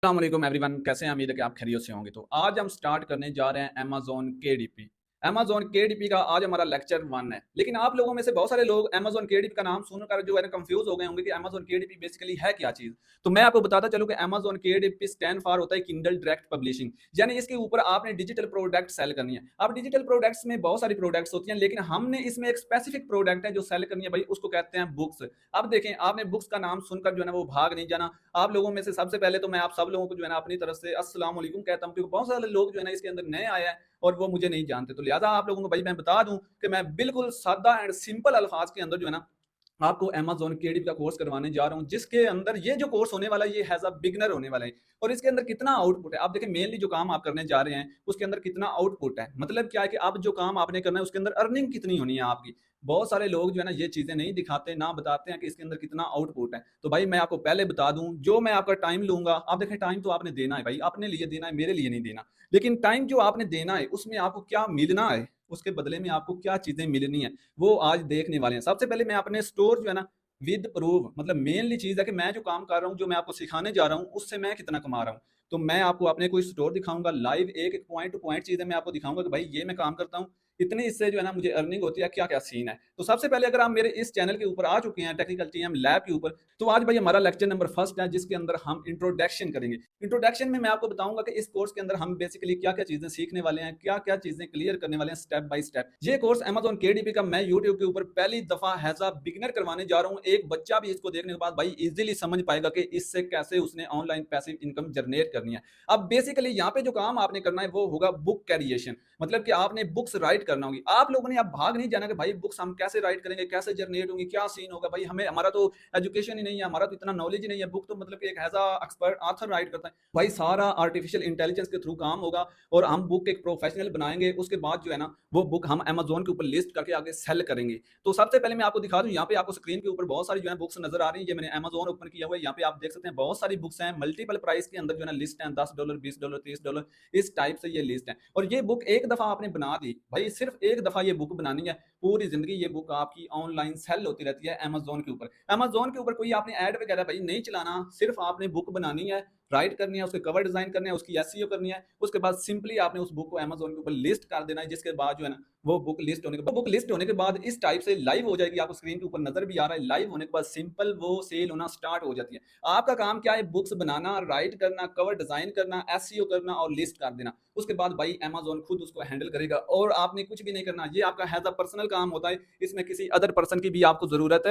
अस्सलाम एवरीवन, कैसे हैं? उम्मीद है कि आप खैरियत से होंगे। तो आज हम स्टार्ट करने जा रहे हैं अमेज़न केडीपी। अमेज़न केडीपी का आज हमारा लेक्चर 1 है। लेकिन आप लोगों में से बहुत सारे लोग अमेज़न केडीपी का नाम सुनकर जो है ना कंफ्यूज हो गए होंगे कि अमेज़न केडीपी बेसिकली है क्या चीज़? तो मैं आपको बताता चलूँ कि अमेज़न केडीपी स्टैंड फॉर होता है किंडल डायरेक्ट पब्लिशिंग, यानी इसके ऊपर आपने डिजिटल प्रोडक्ट सेल करनी है। अब डिजिटल प्रोडक्ट्स में बहुत सारी प्रोडक्ट्स होती हैं, लेकिन हमने इसमें एक स्पेसिफिक प्रोडक्ट है जो सेल करनी है भाई, उसको कहते हैं बुक्स। अब देखें, आपने बुक्स का नाम सुनकर जो है ना वो भाग नहीं जाना। आप लोगों में से सबसे पहले तो मैं आप सब लोगों को जो है ना अपनी तरफ से अस्सलाम वालेकुम कहता हूँ, क्योंकि बहुत सारे लोग जो है ना इसके अंदर नए आए हैं और वो मुझे नहीं जानते। तो लिहाजा आप लोगों को भाई मैं बता दूं कि मैं बिल्कुल सादा एंड सिंपल अल्फाज के अंदर जो है ना आपको अमेज़न केडीपी का कोर्स करवाने जा रहा हूँ, जिसके अंदर ये जो कोर्स होने वाला है ये हैज़ अ बिगिनर होने वाला है। और इसके अंदर कितना आउटपुट है आप देखें, मेनली जो काम आप करने जा रहे हैं उसके अंदर कितना आउटपुट है, मतलब क्या है कि अब जो काम आपने करना है उसके अंदर अर्निंग कितनी होनी है आपकी। बहुत सारे लोग जो है ना ये चीजें नहीं दिखाते, ना बताते हैं कि इसके अंदर कितना आउटपुट है। तो भाई मैं आपको पहले बता दूं, जो मैं आपका टाइम लूंगा, आप देखें टाइम तो आपने देना है भाई, अपने लिए देना है, मेरे लिए नहीं देना। लेकिन टाइम जो आपने देना है उसमें आपको क्या मिलना है, उसके बदले में आपको क्या चीजें मिलनी है, वो आज देखने वाले हैं। सबसे पहले मैं अपने स्टोर जो है ना विद प्रूफ, मतलब मेनली चीज है कि मैं जो काम कर रहा हूँ, जो मैं आपको सिखाने जा रहा हूँ, उससे मैं कितना कमा रहा हूँ। तो मैं आपको अपने कोई स्टोर दिखाऊंगा लाइव, एक एक पॉइंट टू पॉइंट चीजें मैं आपको दिखाऊंगा कि भाई ये मैं काम करता हूँ, इतनी इससे जो है ना मुझे अर्निंग होती है, क्या क्या सीन है। तो सबसे पहले अगर आप मेरे इस चैनल के ऊपर आ चुके हैं टेक्निकल टीएम लैब के ऊपर, तो आज भाई हमारा लेक्चर नंबर फर्स्ट है, जिसके अंदर हम इंट्रोडक्शन करेंगे। इंट्रोडक्शन में मैं आपको बताऊंगा कि इस कोर्स के अंदर हम बेसिकली क्या क्या चीजें सीखने वाले हैं, क्या क्या चीजें क्लियर करने वाले हैं स्टेप बाय स्टेप। ये कोर्स अमेज़न केडीपी का मैं यूट्यूब के ऊपर पहली दफा हैज अ बिगिनर करवाने जा रहा हूँ। एक बच्चा भी इसको देखने के बाद भाई इजीली समझ पाएगा कि इससे कैसे उसने ऑनलाइन पैसिव इनकम जनरेट करनी है। अब बेसिकली यहाँ पे जो काम आपने करना है वो होगा बुक क्रिएशन, मतलब कि आपने बुक्स राइट करना होगी। आप लोगों ने अब भाग नहीं जाना कि भाई बुक्स हम कैसे राइट करेंगे, कैसे जनरेट होंगी, क्या सीन होगा। भाई हमें, हमारा तो एजुकेशन ही नहीं है, हमारा तो इतना नॉलेज ही नहीं है। बुक तो मतलब कि एक एज एक्सपर्ट ऑथर राइट करता है भाई, सारा आर्टिफिशियल इंटेलिजेंस के थ्रू काम होगा और हम बुक एक प्रोफेशनल बनाएंगे। उसके बाद जो है ना वो बुक हम अमेजोन के ऊपर लिस्ट करके आगे सेल करेंगे। तो सबसे पहले मैं आपको दिखा दूं, यहाँ पे आपको स्क्रीन के ऊपर बहुत सारी जो है बुक्स नजर आ रही है। ये मैंने अमेजोन ओपन किया हुआ है, यहाँ पे आप देख सकते हैं बहुत सारी बुक्स हैं, मल्टीपल प्राइस के अंदर जो है ना लिस्ट है, $10, $20, $30, इस टाइप से ये लिस्ट है। और ये बुक एक दफा आपने बना दी भाई, सिर्फ एक दफा ये बुक बनानी है, पूरी जिंदगी ये बुक आपकी ऑनलाइन सेल होती रहती है अमेजोन के ऊपर। अमेजोन के ऊपर कोई आपने ऐड वगैरह भाई नहीं चलाना, सिर्फ आपने बुक बनानी है, राइट करनी है, उसके कवर डिजाइन करने हैं, उसकी एसईओ करनी है। उसके बाद सिंपली आपने उस बुक को अमेजोन के ऊपर लिस्ट कर देना है, जिसके बाद जो है ना वो बुक लिस्ट होने के बाद इस टाइप से लाइव हो जाएगी। आपको स्क्रीन के ऊपर नजर भी आ रहा है, लाइव होने के बाद सिंपल वो सेल होना स्टार्ट हो जाती है। आपका काम क्या है, बुक्स बनाना, राइट करना, कवर डिजाइन करना, एसईओ करना और लिस्ट कर देना। उसके बाद भाई अमेजोन खुद उसको हैंडल करेगा और आपने कुछ भी नहीं करना। ये आपका हैज अ पर्सनल काम होता है, इसमें किसी अदर पर्सन की भी आपको जरूरत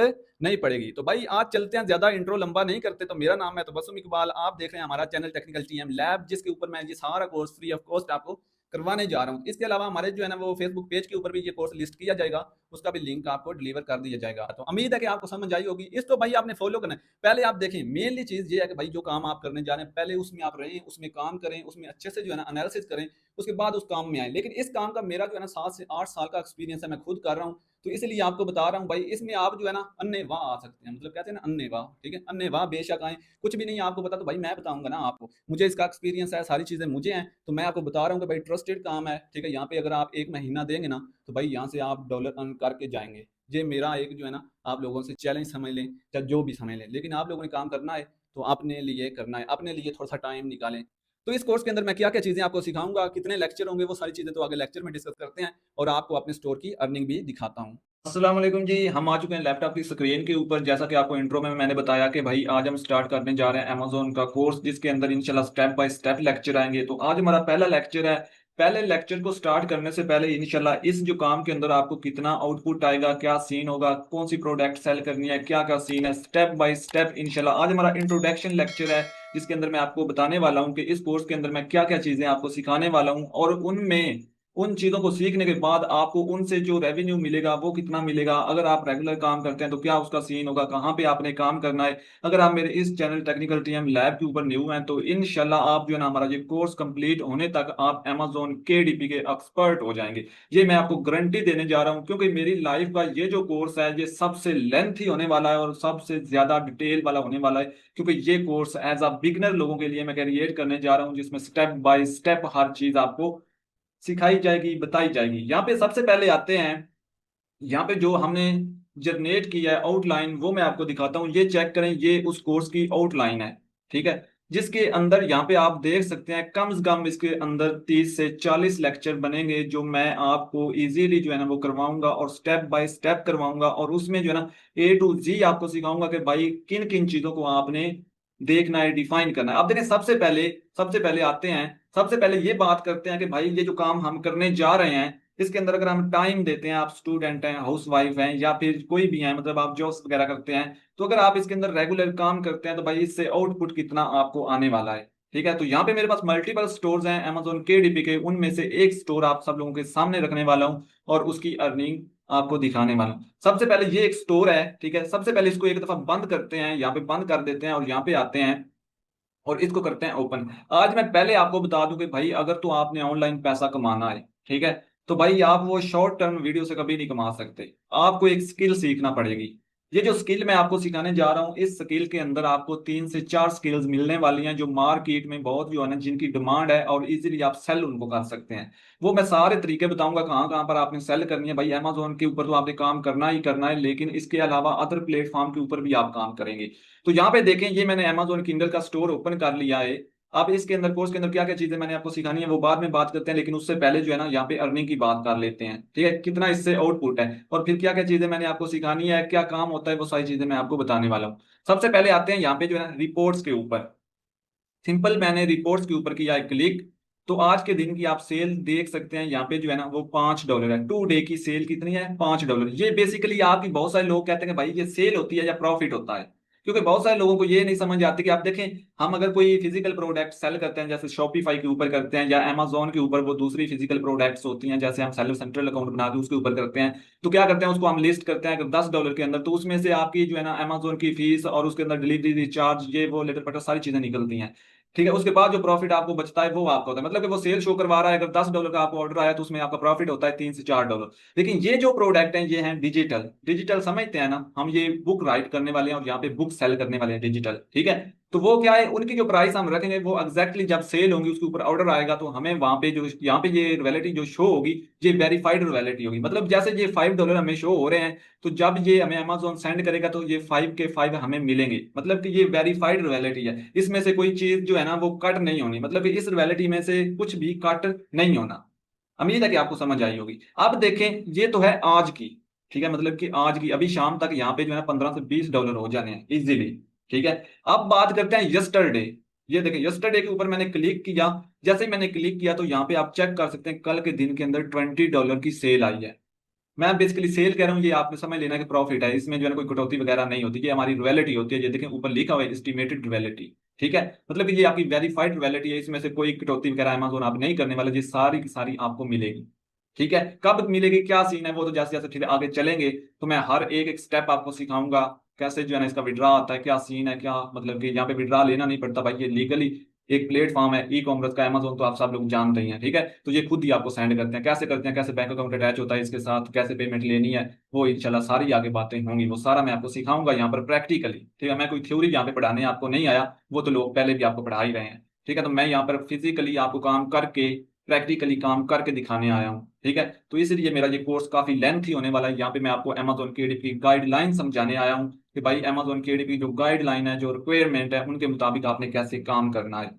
नहीं पड़ेगी। तो भाई आज चलते हैं, ज्यादा इंट्रो लंबा नहीं करते। तो मेरा नाम है तबस्सुम इकबाल, आप देख रहे हैं हमारा चैनल टेक्निकल टीएम लैब, जिसके ऊपर मैं ये सारा कोर्स फ्री ऑफ कॉस्ट आपको करवाने जा रहा हूँ। इसके अलावा हमारे जो है ना वो फेसबुक पेज के ऊपर भी ये कोर्स लिस्ट किया जाएगा, उसका भी लिंक आपको डिलीवर कर दिया जाएगा। तो उम्मीद है कि आपको समझ आई होगी। इस तो भाई आपने फॉलो करना है। पहले आप देखें, मेनली चीज ये है कि भाई जो काम आप करने जा रहे हैं पहले उसमें आप रहें, उसमें काम करें, उसमें अच्छे से जो है ना एनालिसिस करें, उसके बाद उस काम में आए। लेकिन इस काम का मेरा जो है ना 7 से 8 साल का एक्सपीरियंस है, मैं खुद कर रहा हूँ। तो इसलिए आपको बता रहा हूँ भाई, इसमें आप जो है ना अन्ने वाह आ सकते हैं, मतलब कहते हैं ना अन्ने वाह, ठीक है, अन्ने वाह बेशक आए। कुछ भी नहीं आपको पता तो भाई मैं बताऊंगा ना आपको, मुझे इसका एक्सपीरियंस है, सारी चीजें मुझे हैं, तो मैं आपको बता रहा हूँ कि भाई ट्रस्टेड काम है, ठीक है। यहाँ पे अगर आप एक महीना देंगे ना तो भाई यहाँ से आप डॉलर अर्न करके जाएंगे। ये मेरा एक जो है ना आप लोगों से चैलेंज समझ लें, चाहे जो भी समझ लें, लेकिन आप लोगों ने काम करना है तो अपने लिए करना है, अपने लिए थोड़ा सा टाइम निकालें। तो इस कोर्स के अंदर मैं क्या क्या चीजें आपको सिखाऊंगा, कितने लेक्चर होंगे, वो सारी चीजें तो आगे लेक्चर में डिस्कस करते हैं और आपको अपने स्टोर की अर्निंग भी दिखाता हूँ। अस्सलाम वालेकुम जी, हम आ चुके हैं लैपटॉप की स्क्रीन के ऊपर। जैसा कि आपको इंट्रो में मैंने बताया कि भाई आज हम स्टार्ट करने जा रहे हैं अमेजोन का कोर्स, जिसके अंदर इंशाल्लाह स्टेप बाय स्टेप लेक्चर आएंगे। तो आज हमारा पहला लेक्चर है। पहले लेक्चर को स्टार्ट करने से पहले इंशाल्लाह इस जो काम के अंदर आपको कितना आउटपुट आएगा, क्या सीन होगा, कौन सी प्रोडक्ट सेल करनी है, क्या क्या सीन है, स्टेप बाय स्टेप इंशाल्लाह आज हमारा इंट्रोडक्शन लेक्चर है, जिसके अंदर मैं आपको बताने वाला हूँ कि इस कोर्स के अंदर मैं क्या क्या चीजें आपको सिखाने वाला हूँ और उनमें उन चीजों को सीखने के बाद आपको उनसे जो रेवेन्यू मिलेगा वो कितना मिलेगा, अगर आप रेगुलर काम करते हैं तो क्या उसका सीन होगा, कहाँ पे आपने काम करना है। अगर आप मेरे इस चैनल टेक्निकल टीएम लैब के ऊपर न्यू हैं तो इनशाला आप जो है ना हमारा ये कोर्स कंप्लीट होने तक आप अमेजोन केडीपी के एक्सपर्ट हो जाएंगे। ये मैं आपको गारंटी देने जा रहा हूँ, क्योंकि मेरी लाइफ का ये जो कोर्स है ये सबसे लेंथी होने वाला है और सबसे ज्यादा डिटेल वाला होने वाला है, क्योंकि ये कोर्स एज अ बिगनर लोगों के लिए मैं क्रिएट करने जा रहा हूँ, जिसमें स्टेप बाय स्टेप हर चीज आपको सिखाई जाएगी, बताई जाएगी। यहाँ पे सबसे पहले आते हैं, यहाँ पे जो हमने जनरेट किया है आउटलाइन वो मैं आपको दिखाता हूँ। ये चेक करें, ये उस कोर्स की आउटलाइन है, ठीक है। जिसके अंदर यहाँ पे आप देख सकते हैं कम से कम इसके अंदर 30 से 40 लेक्चर बनेंगे, जो मैं आपको इजीली जो है ना वो करवाऊंगा और स्टेप बाय स्टेप करवाऊंगा, और उसमें जो है ना A to Z आपको सिखाऊंगा कि भाई किन किन चीजों को आपने देखना है, डिफाइन करना है। अब देखें, सबसे पहले आते हैं, सबसे पहले ये बात करते हैं कि भाई ये जो काम हम करने जा रहे हैं इसके अंदर अगर हम टाइम देते हैं, आप स्टूडेंट हैं, हाउस वाइफ हैं, या फिर कोई भी है, मतलब आप जॉब्स वगैरह करते हैं, तो अगर आप इसके अंदर रेगुलर काम करते हैं तो भाई इससे आउटपुट कितना आपको आने वाला है। ठीक है, तो यहाँ पे मेरे पास मल्टीपल स्टोर्स हैं Amazon KDP के, उनमें से एक स्टोर आप सब लोगों के सामने रखने वाला हूँ और उसकी अर्निंग आपको दिखाने वाला हूँ। सबसे पहले ये एक स्टोर है, ठीक है, सबसे पहले इसको एक दफा बंद करते हैं, यहाँ पे बंद कर देते हैं और यहाँ पे आते हैं और इसको करते हैं ओपन। आज मैं पहले आपको बता दूं कि भाई अगर तो आपने ऑनलाइन पैसा कमाना है, ठीक है, तो भाई आप वो शॉर्ट टर्म वीडियो से कभी नहीं कमा सकते, आपको एक स्किल सीखना पड़ेगी। ये जो स्किल मैं आपको सिखाने जा रहा हूँ, इस स्किल के अंदर आपको 3 से 4 स्किल्स मिलने वाली हैं जो मार्केट में बहुत जो है ना जिनकी डिमांड है और इजीली आप सेल उनको कर सकते हैं। वो मैं सारे तरीके बताऊंगा कहाँ कहाँ पर आपने सेल करनी है। भाई अमेजोन के ऊपर तो आपने काम करना ही करना है, लेकिन इसके अलावा अदर प्लेटफॉर्म के ऊपर भी आप काम करेंगे। तो यहाँ पे देखें, ये मैंने Amazon किंडल का स्टोर ओपन कर लिया है। अब इसके अंदर, कोर्स के अंदर क्या क्या चीजें मैंने आपको सिखानी है वो बाद में बात करते हैं, लेकिन उससे पहले जो है ना यहाँ पे अर्निंग की बात कर लेते हैं। ठीक है, कितना इससे आउटपुट है और फिर क्या क्या चीजें मैंने आपको सिखानी है, क्या काम होता है, वो सारी चीजें मैं आपको बताने वाला हूँ। सबसे पहले आते हैं यहाँ पे जो है ना रिपोर्ट्स के ऊपर। सिंपल, मैंने रिपोर्ट्स के ऊपर किया है क्लिक, तो आज के दिन की आप सेल देख सकते हैं यहाँ पे जो है ना वो $5 है। 2 डे की सेल कितनी है? $5। ये बेसिकली आपकी, बहुत सारे लोग कहते हैं कि भाई ये सेल होती है या प्रॉफिट होता है, क्योंकि बहुत सारे लोगों को ये नहीं समझ आती कि आप देखें, हम अगर कोई फिजिकल प्रोडक्ट सेल करते हैं, जैसे शॉपिफाई के ऊपर करते हैं या Amazon के ऊपर वो दूसरी फिजिकल प्रोडक्ट्स होती हैं, जैसे हम सेलर सेंट्रल अकाउंट बना के उसके ऊपर करते हैं, तो क्या करते हैं उसको हम लिस्ट करते हैं अगर $10 के अंदर, तो उसमें से आपकी जो है ना Amazon की फीस और उसके अंदर डिलीवरी रिचार्ज, ये वो लेटर पटर सारी चीजें निकलती हैं। ठीक है, उसके बाद जो प्रॉफिट आपको बचता है वो आपका होता है, मतलब कि वो सेल शो करवा रहा है, अगर $10 का आपको ऑर्डर आया तो उसमें आपका प्रॉफिट होता है $3 से $4। लेकिन ये जो प्रोडक्ट हैं ये हैं डिजिटल। डिजिटल समझते हैं ना, हम ये बुक राइट करने वाले हैं और यहाँ पे बुक सेल करने वाले हैं डिजिटल। ठीक है, तो वो क्या है, उनकी जो प्राइस हम रखेंगे वो एग्जैक्टली जब सेल होंगी उसके ऊपर ऑर्डर आएगा तो हमें वहां पे जो यहाँ पे ये रॉयल्टी जो शो होगी, ये वेरीफाइड रॉयल्टी होगी। मतलब जैसे ये $5 हमें शो हो रहे हैं, तो जब ये हमें Amazon सेंड करेगा तो ये 5 के 5 हमें मिलेंगे, मतलब कि ये वेरीफाइड रॉयल्टी है, इसमें से कोई चीज जो है ना वो कट नहीं होनी, मतलब कि इस रॉयल्टी में से कुछ भी कट नहीं होना। उम्मीद है कि आपको समझ आई होगी। अब देखें, ये तो है आज की, ठीक है, मतलब कि आज की अभी शाम तक यहाँ पे जो है $15 से $20 हो जाने हैं इजीली। ठीक है, अब बात करते हैं यस्टरडे। ये देखें, यस्टरडे के ऊपर मैंने क्लिक किया, जैसे ही मैंने क्लिक किया तो यहाँ पे आप चेक कर सकते हैं कल के दिन के अंदर $20 की सेल आई है। मैं बेसिकली सेल कह रहा हूँ, ये आपने समझ लेना कि प्रॉफिट है, इसमें जो है ना कोई कटौती वगैरह नहीं होती, ये हमारी रॉयल्टी होती है। ये देखें ऊपर लिखा हुआ है एस्टिमेटेड रॉयल्टी। ठीक है, मतलब कि ये आपकी वेरीफाइड रॉयल्टी है, इसमें से कोई कटौती वगैरह Amazon आप नहीं करने वाले, ये सारी की सारी आपको मिलेगी। ठीक है, कब मिलेगी, क्या सीन है, वो तो जैसे जैसे ठीक आगे चलेंगे तो मैं हर एक एक स्टेप आपको सिखाऊंगा, कैसे जो है ना इसका विड्रा आता है, क्या सीन है, क्या मतलब कि यहाँ पे विड्रा लेना नहीं पड़ता भाई, ये लीगली एक प्लेटफॉर्म है ई कॉमर्स का Amazon, तो आप सब लोग जानते ही हैं। ठीक है, तो ये खुद ही आपको सेंड करते हैं, कैसे करते हैं, कैसे बैंक अकाउंट अटैच होता है इसके साथ, कैसे पेमेंट लेनी है, वो इंशाल्लाह सारी आगे बातें होंगी, वो सारा मैं आपको सिखाऊंगा यहाँ पर प्रैक्टिकली। ठीक है, मैं कोई थ्योरी यहाँ पे पढ़ाने आपको नहीं आया, वो तो लोग पहले भी आपको पढ़ा ही रहे हैं। ठीक है, तो मैं यहाँ पर फिजिकली आपको काम करके, प्रैक्टिकली काम करके दिखाने आया हूँ। ठीक है, तो इसलिए मेरा ये कोर्स काफी लेंथी होने वाला है। यहाँ पे मैं आपको Amazon KDP की गाइडलाइन समझाने आया हूँ कि भाई Amazon KDP जो गाइडलाइन है, जो रिक्वायरमेंट है, उनके मुताबिक आपने कैसे काम करना है।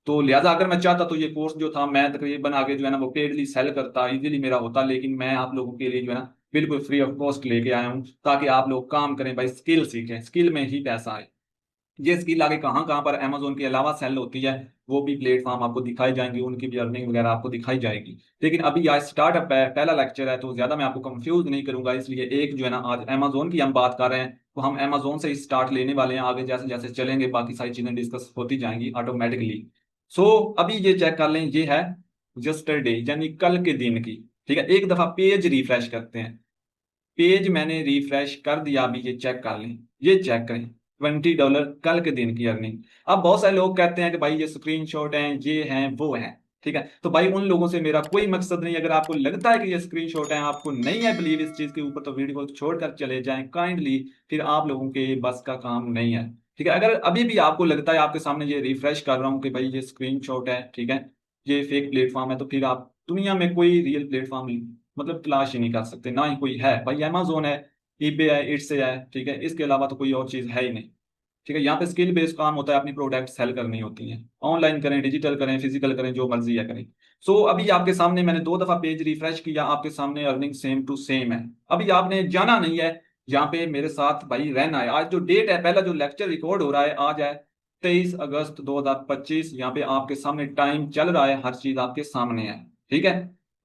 तो लिहाजा अगर मैं चाहता तो ये कोर्स जो था मैं तकरीबन आगे जो है ना वो पेडली सेल करता, इजीली मेरा होता, लेकिन मैं आप लोगों के लिए जो है ना बिल्कुल फ्री ऑफ कॉस्ट लेके आया हूँ, ताकि आप लोग काम करें भाई, स्किल सीखें, स्किल में ही पैसा है। ये स्किल आगे कहाँ कहाँ पर Amazon के अलावा सेल होती है, वो भी प्लेटफॉर्म आपको दिखाई जाएंगे, उनकी भी अर्निंग वगैरह आपको दिखाई जाएगी। लेकिन अभी आज स्टार्टअप है, पहला लेक्चर है, तो ज्यादा मैं आपको कंफ्यूज नहीं करूंगा, इसलिए एक जो है ना आज Amazon की हम बात कर रहे हैं, तो हम Amazon से ही स्टार्ट लेने वाले हैं, आगे जैसे जैसे चलेंगे बाकी सारी चीजें डिस्कस होती जाएंगी ऑटोमेटिकली। सो अभी ये चेक कर लें, ये है यस्टरडे यानी कल के दिन की। ठीक है, एक दफा पेज रिफ्रेश करते हैं, पेज मैंने रिफ्रेश कर दिया, अभी ये चेक कर लें, ये चेक करें $20 कल के दिन की अर्निंग। अब बहुत सारे लोग कहते हैं कि भाई ये स्क्रीनशॉट हैं, ये हैं, वो हैं। ठीक है, तो भाई उन लोगों से मेरा कोई मकसद नहीं, अगर आपको लगता है कि ये स्क्रीनशॉट है, आपको नहीं है बिलीव इस चीज के ऊपर, तो वीडियो को छोड़कर चले जाएं काइंडली, फिर आप लोगों के बस का काम नहीं है। ठीक है, अगर अभी भी आपको लगता है, आपके सामने ये रिफ्रेश कर रहा हूँ कि भाई ये स्क्रीनशॉट है, ठीक है, ये फेक प्लेटफॉर्म है, तो फिर आप दुनिया में कोई रियल प्लेटफॉर्म मतलब तलाश ही नहीं कर सकते, ना ही कोई है। भाई Amazon है, eBay है, इट्स है, ठीक है, इसके अलावा तो कोई और चीज है ही नहीं। ठीक है, यहाँ पे स्किल बेस्ड काम होता है, अपनी प्रोडक्ट सेल करनी होती है, ऑनलाइन करें, डिजिटल करें, फिजिकल करें, जो मर्जी है करें। सो अभी आपके सामने मैंने 2 दफा पेज रिफ्रेश किया, आपके सामने अर्निंग सेम टू सेम है। अभी आपने जाना नहीं है, यहाँ पे मेरे साथ भाई रहना है। आज जो डेट है, पहला जो लेक्चर रिकॉर्ड हो रहा है, आज है 23 अगस्त 2025। यहाँ पे आपके सामने टाइम चल रहा है, हर चीज आपके सामने है। ठीक है,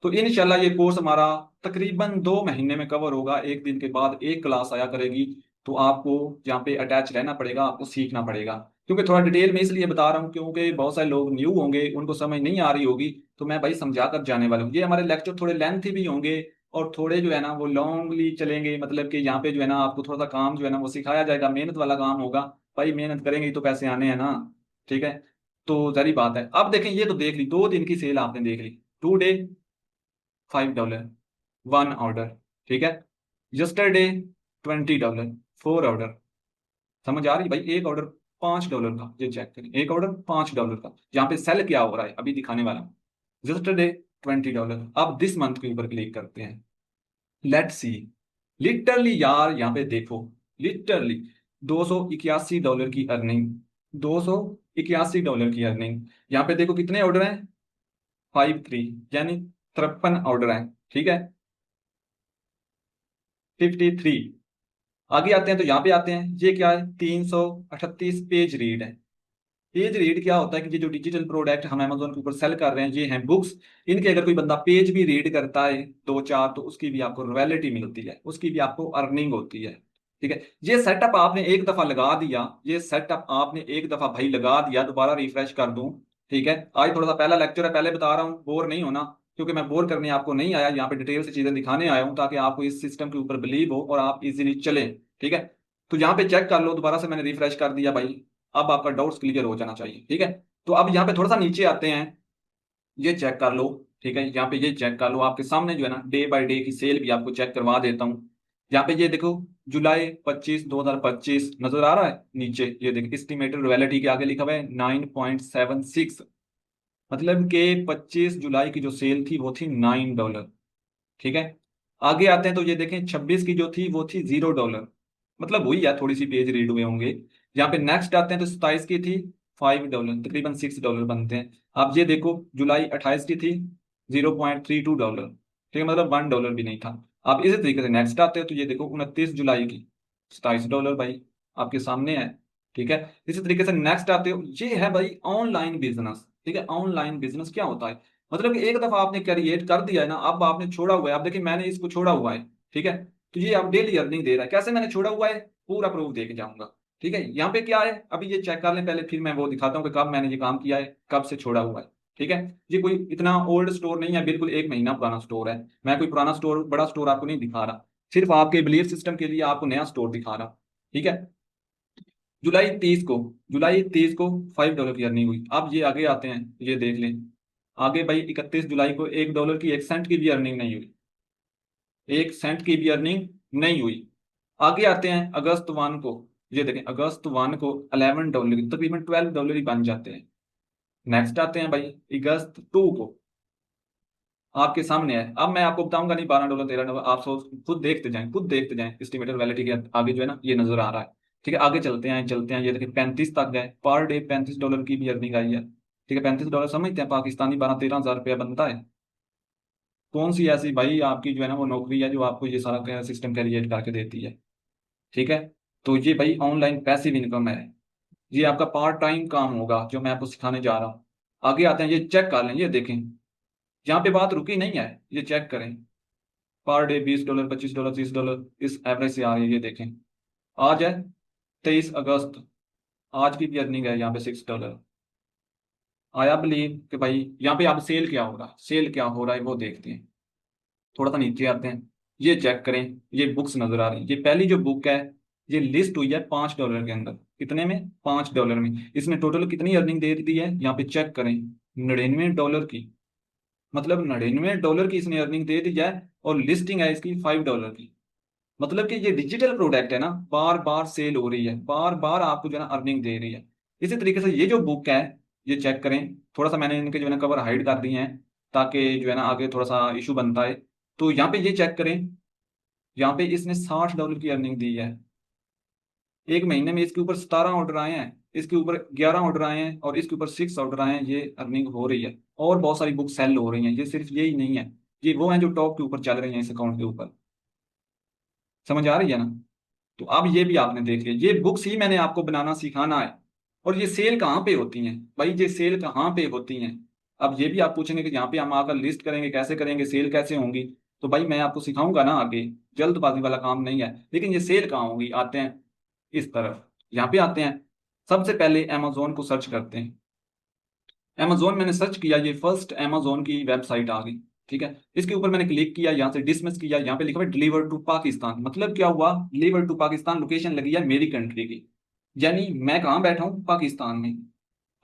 तो इंशाल्लाह ये कोर्स हमारा तकरीबन 2 महीने में कवर होगा। एक दिन के बाद एक क्लास आया करेगी। तो आपको यहाँ पे अटैच रहना पड़ेगा, आपको सीखना पड़ेगा। क्योंकि थोड़ा डिटेल में इसलिए बता रहा हूँ क्योंकि बहुत सारे लोग न्यू होंगे, उनको समझ नहीं आ रही होगी। तो मैं भाई समझा कर जाने वाला हूँ। ये हमारे लेक्चर थोड़े लेंथी भी होंगे और थोड़े जो है ना वो लॉन्गली चलेंगे। मतलब कि यहाँ पे जो है ना आपको थोड़ा सा काम जो है ना वो सिखाया जाएगा, मेहनत वाला काम होगा। भाई मेहनत करेंगे ही तो पैसे आने हैं ना। ठीक है, तो जरी बात है। अब देखें, ये तो देख ली 2 दिन की सेल आपने देख ली। 2 डे $5, 1 ऑर्डर। ठीक है, यस्टरडे $20, 4 ऑर्डर। समझ आ रही भाई? एक ऑर्डर $5 का, ये चेक करें, एक ऑर्डर $5 का। यहाँ पे सेल क्या हो रहा है अभी दिखाने वाला हूँ। यस्टरडे $20। अब दिस मंथ के ऊपर क्लिक करते हैं, लेट्स सी। लिटरली यार यहाँ पे देखो, लिटरली $281 की अर्निंग, $281 की अर्निंग। यहाँ पे देखो कितने ऑर्डर हैं, 53, यानी 53 ऑर्डर हैं। ठीक है, 53। आगे आते हैं तो यहाँ पे आते हैं, ये क्या है, 338 पेज रीड है। पेज रीड क्या होता है कि ये जो डिजिटल प्रोडक्ट हम Amazon के ऊपर सेल कर रहे हैं, ये हैं बुक्स। इनके अगर कोई बंदा पेज भी रीड करता है 2-4, तो उसकी भी आपको रॉयल्टी मिलती है, उसकी भी आपको अर्निंग होती है। ठीक है, ये सेटअप आपने एक दफा लगा दिया, ये सेटअप आपने एक दफा भाई लगा दिया, दोबारा रिफ्रेश कर दूं। ठीक है, आज थोड़ा सा पहला लेक्चर है, पहले बता रहा हूँ, बोर नहीं होना। क्योंकि मैं बोर करने आपको नहीं आया, यहाँ पे डिटेल से चीजें दिखाने आया हूँ ताकि आपको इस सिस्टम के ऊपर बिलीव हो और आप इजीली चलें। ठीक है, तो यहाँ पे चेक कर लो, दोबारा से मैंने रिफ्रेश कर दिया भाई। अब आपका डाउट्स क्लियर हो जाना चाहिए। ठीक है, तो अब यहाँ पे थोड़ा सा नीचे आते हैं, ये चेक कर लो। ठीक है, यहाँ पे ये चेक कर लो, आपके सामने जो है ना डे बाय डे की सेल भी आपको चेक करवा देता हूँ। यहाँ पे ये देखो, जुलाई 25, 2025 नजर आ रहा है नीचे, ये देखो एस्टिमेटेड रॉयल्टी के आगे लिखा हुआ है 9.76। मतलब कि 25 जुलाई की जो सेल थी वो थी $9। ठीक है, आगे आते हैं तो ये देखें 26 की जो थी वो थी $0। मतलब वही है, थोड़ी सी पेज रीड हुए होंगे। यहाँ पे नेक्स्ट आते हैं तो 27 की थी $5, तकरीबन $6 बनते हैं। अब ये देखो, जुलाई 28 की थी $0.32। ठीक है, मतलब $1 भी नहीं था। आप इसी तरीके से नेक्स्ट आते हो तो ये देखो 29 जुलाई की $27 भाई, आपके सामने है। ठीक है, इसी तरीके से नेक्स्ट आते हो, ये है भाई ऑनलाइन बिजनेस। ठीक है, ऑनलाइन बिजनेस क्या होता है, मतलब कि एक दफा आपने क्रिएट कर दिया है ना, अब आपने छोड़ा हुआ है। आप देखिए मैंने इसको छोड़ा हुआ है। ठीक है, तो ये अब डेली अर्निंग दे रहा है। कैसे मैंने छोड़ा हुआ है, पूरा प्रूफ दे के जाऊंगा। ठीक है, यहाँ पे क्या है, अभी ये चेक कर लें पहले, फिर मैं वो दिखाता हूँ कि कब मैंने ये काम किया है, कब से छोड़ा हुआ है। ठीक है, ये कोई इतना ओल्ड स्टोर नहीं है, बिल्कुल 1 महीना पुराना स्टोर है। मैं कोई पुराना स्टोर, बड़ा स्टोर आपको नहीं दिखा रहा, सिर्फ आपके बिलीफ सिस्टम के लिए आपको नया स्टोर दिखा रहा। ठीक है, जुलाई 30 को $5 की अर्निंग हुई। अब ये आगे आते हैं, ये देख लें आगे भाई, 31 जुलाई को $1 की 1 सेंट की भी अर्निंग नहीं हुई, 1 सेंट की भी अर्निंग नहीं हुई। आगे आते हैं अगस्त 1 को, ये देखें अगस्त 1 को $11, तकरीबन $12 ही बन जाते हैं। नेक्स्ट आते हैं भाई अगस्त 2 को, आपके सामने है। अब मैं आपको बताऊंगा नहीं, $12, $13, आप सोच खुद देखते जाएं, खुद देखते जाएं। एस्टिमेटेड वैलिडिटी के आगे जो है ना ये नजर आ रहा है। ठीक है, आगे चलते हैं, चलते हैं, ये देखिए 35 तक गए, पर डे $35 की भी अर्निंग आई है। ठीक है, $35 समझते हैं, पाकिस्तानी 12-13 हज़ार रुपया बनता है। कौन सी ऐसी भाई आपकी जो है ना वो नौकरी है जो आपको ये सारा सिस्टम क्रिएट करके देती है। ठीक है, तो ये भाई ऑनलाइन पैसिव इनकम है, ये आपका पार्ट टाइम काम होगा जो मैं आपको सिखाने जा रहा हूँ। आगे आते हैं, ये चेक कर लें, ये देखें, यहाँ पे बात रुकी नहीं है, ये चेक करें। पर डे $20, $25, $30 इस एवरेज से आ रही है, ये देखें। आज है 23 अगस्त, आज की भी अर्निंग है यहाँ पे $6। आया बिलीव कि भाई यहाँ पे आप सेल क्या हो रहा है, सेल क्या हो रहा है वो देखते हैं। थोड़ा सा नीचे आते हैं, ये चेक करें, ये बुक्स नजर आ रही है। ये पहली जो बुक है, ये लिस्ट हुई है $5 के अंदर। कितने में, $5 में। इसने टोटल कितनी अर्निंग दे दी है, यहाँ पे चेक करें, $99 की। मतलब $99 की इसने अर्निंग दे दी है, और लिस्टिंग है इसकी $5 की। मतलब कि ये डिजिटल प्रोडक्ट है ना, बार बार सेल हो रही है, बार बार आपको जो है ना अर्निंग दे रही है। इसी तरीके से ये जो बुक है, ये चेक करें। थोड़ा सा मैंने इनके जो है ना कवर हाइड कर दिए हैं ताकि जो है ना आगे थोड़ा सा इशू बनता है। तो यहाँ पे ये चेक करें, यहाँ पे इसने $60 की अर्निंग दी है। एक महीने में इसके ऊपर 17 ऑर्डर आए हैं, इसके ऊपर 11 ऑर्डर आए हैं और इसके ऊपर 6 ऑर्डर आए हैं। ये अर्निंग हो रही है और बहुत सारी बुक सेल हो रही हैं। ये सिर्फ यही नहीं है, ये वो हैं जो टॉप के ऊपर चल रही हैं इस अकाउंट के ऊपर। समझ आ रही है ना? तो अब ये भी आपने देख लिया, ये बुक्स ही मैंने आपको बनाना सिखाना है। और ये सेल कहाँ पे होती हैं भाई, ये सेल कहाँ पे होती हैं? अब ये भी आप पूछेंगे कि यहाँ पे हम आकर लिस्ट करेंगे, कैसे करेंगे, सेल कैसे होंगी? तो भाई मैं आपको सिखाऊंगा ना आगे, जल्दबाजी वाला काम नहीं है। लेकिन ये सेल कहाँ होंगी, आते हैं इस तरफ, यहाँ पे आते हैं। सबसे पहले अमेजोन को सर्च करते हैं। अमेजोन मैंने सर्च किया, ये फर्स्ट अमेजोन की वेबसाइट आ गई। ठीक है, इसके ऊपर मैंने क्लिक किया, यहाँ से डिसमिस किया, यहाँ पे लिखा हुआ डिलीवर टू पाकिस्तान। मतलब क्या हुआ, डिलीवर टू पाकिस्तान, लोकेशन लगी है मेरी कंट्री की, यानी मैं कहाँ बैठा हूँ, पाकिस्तान में।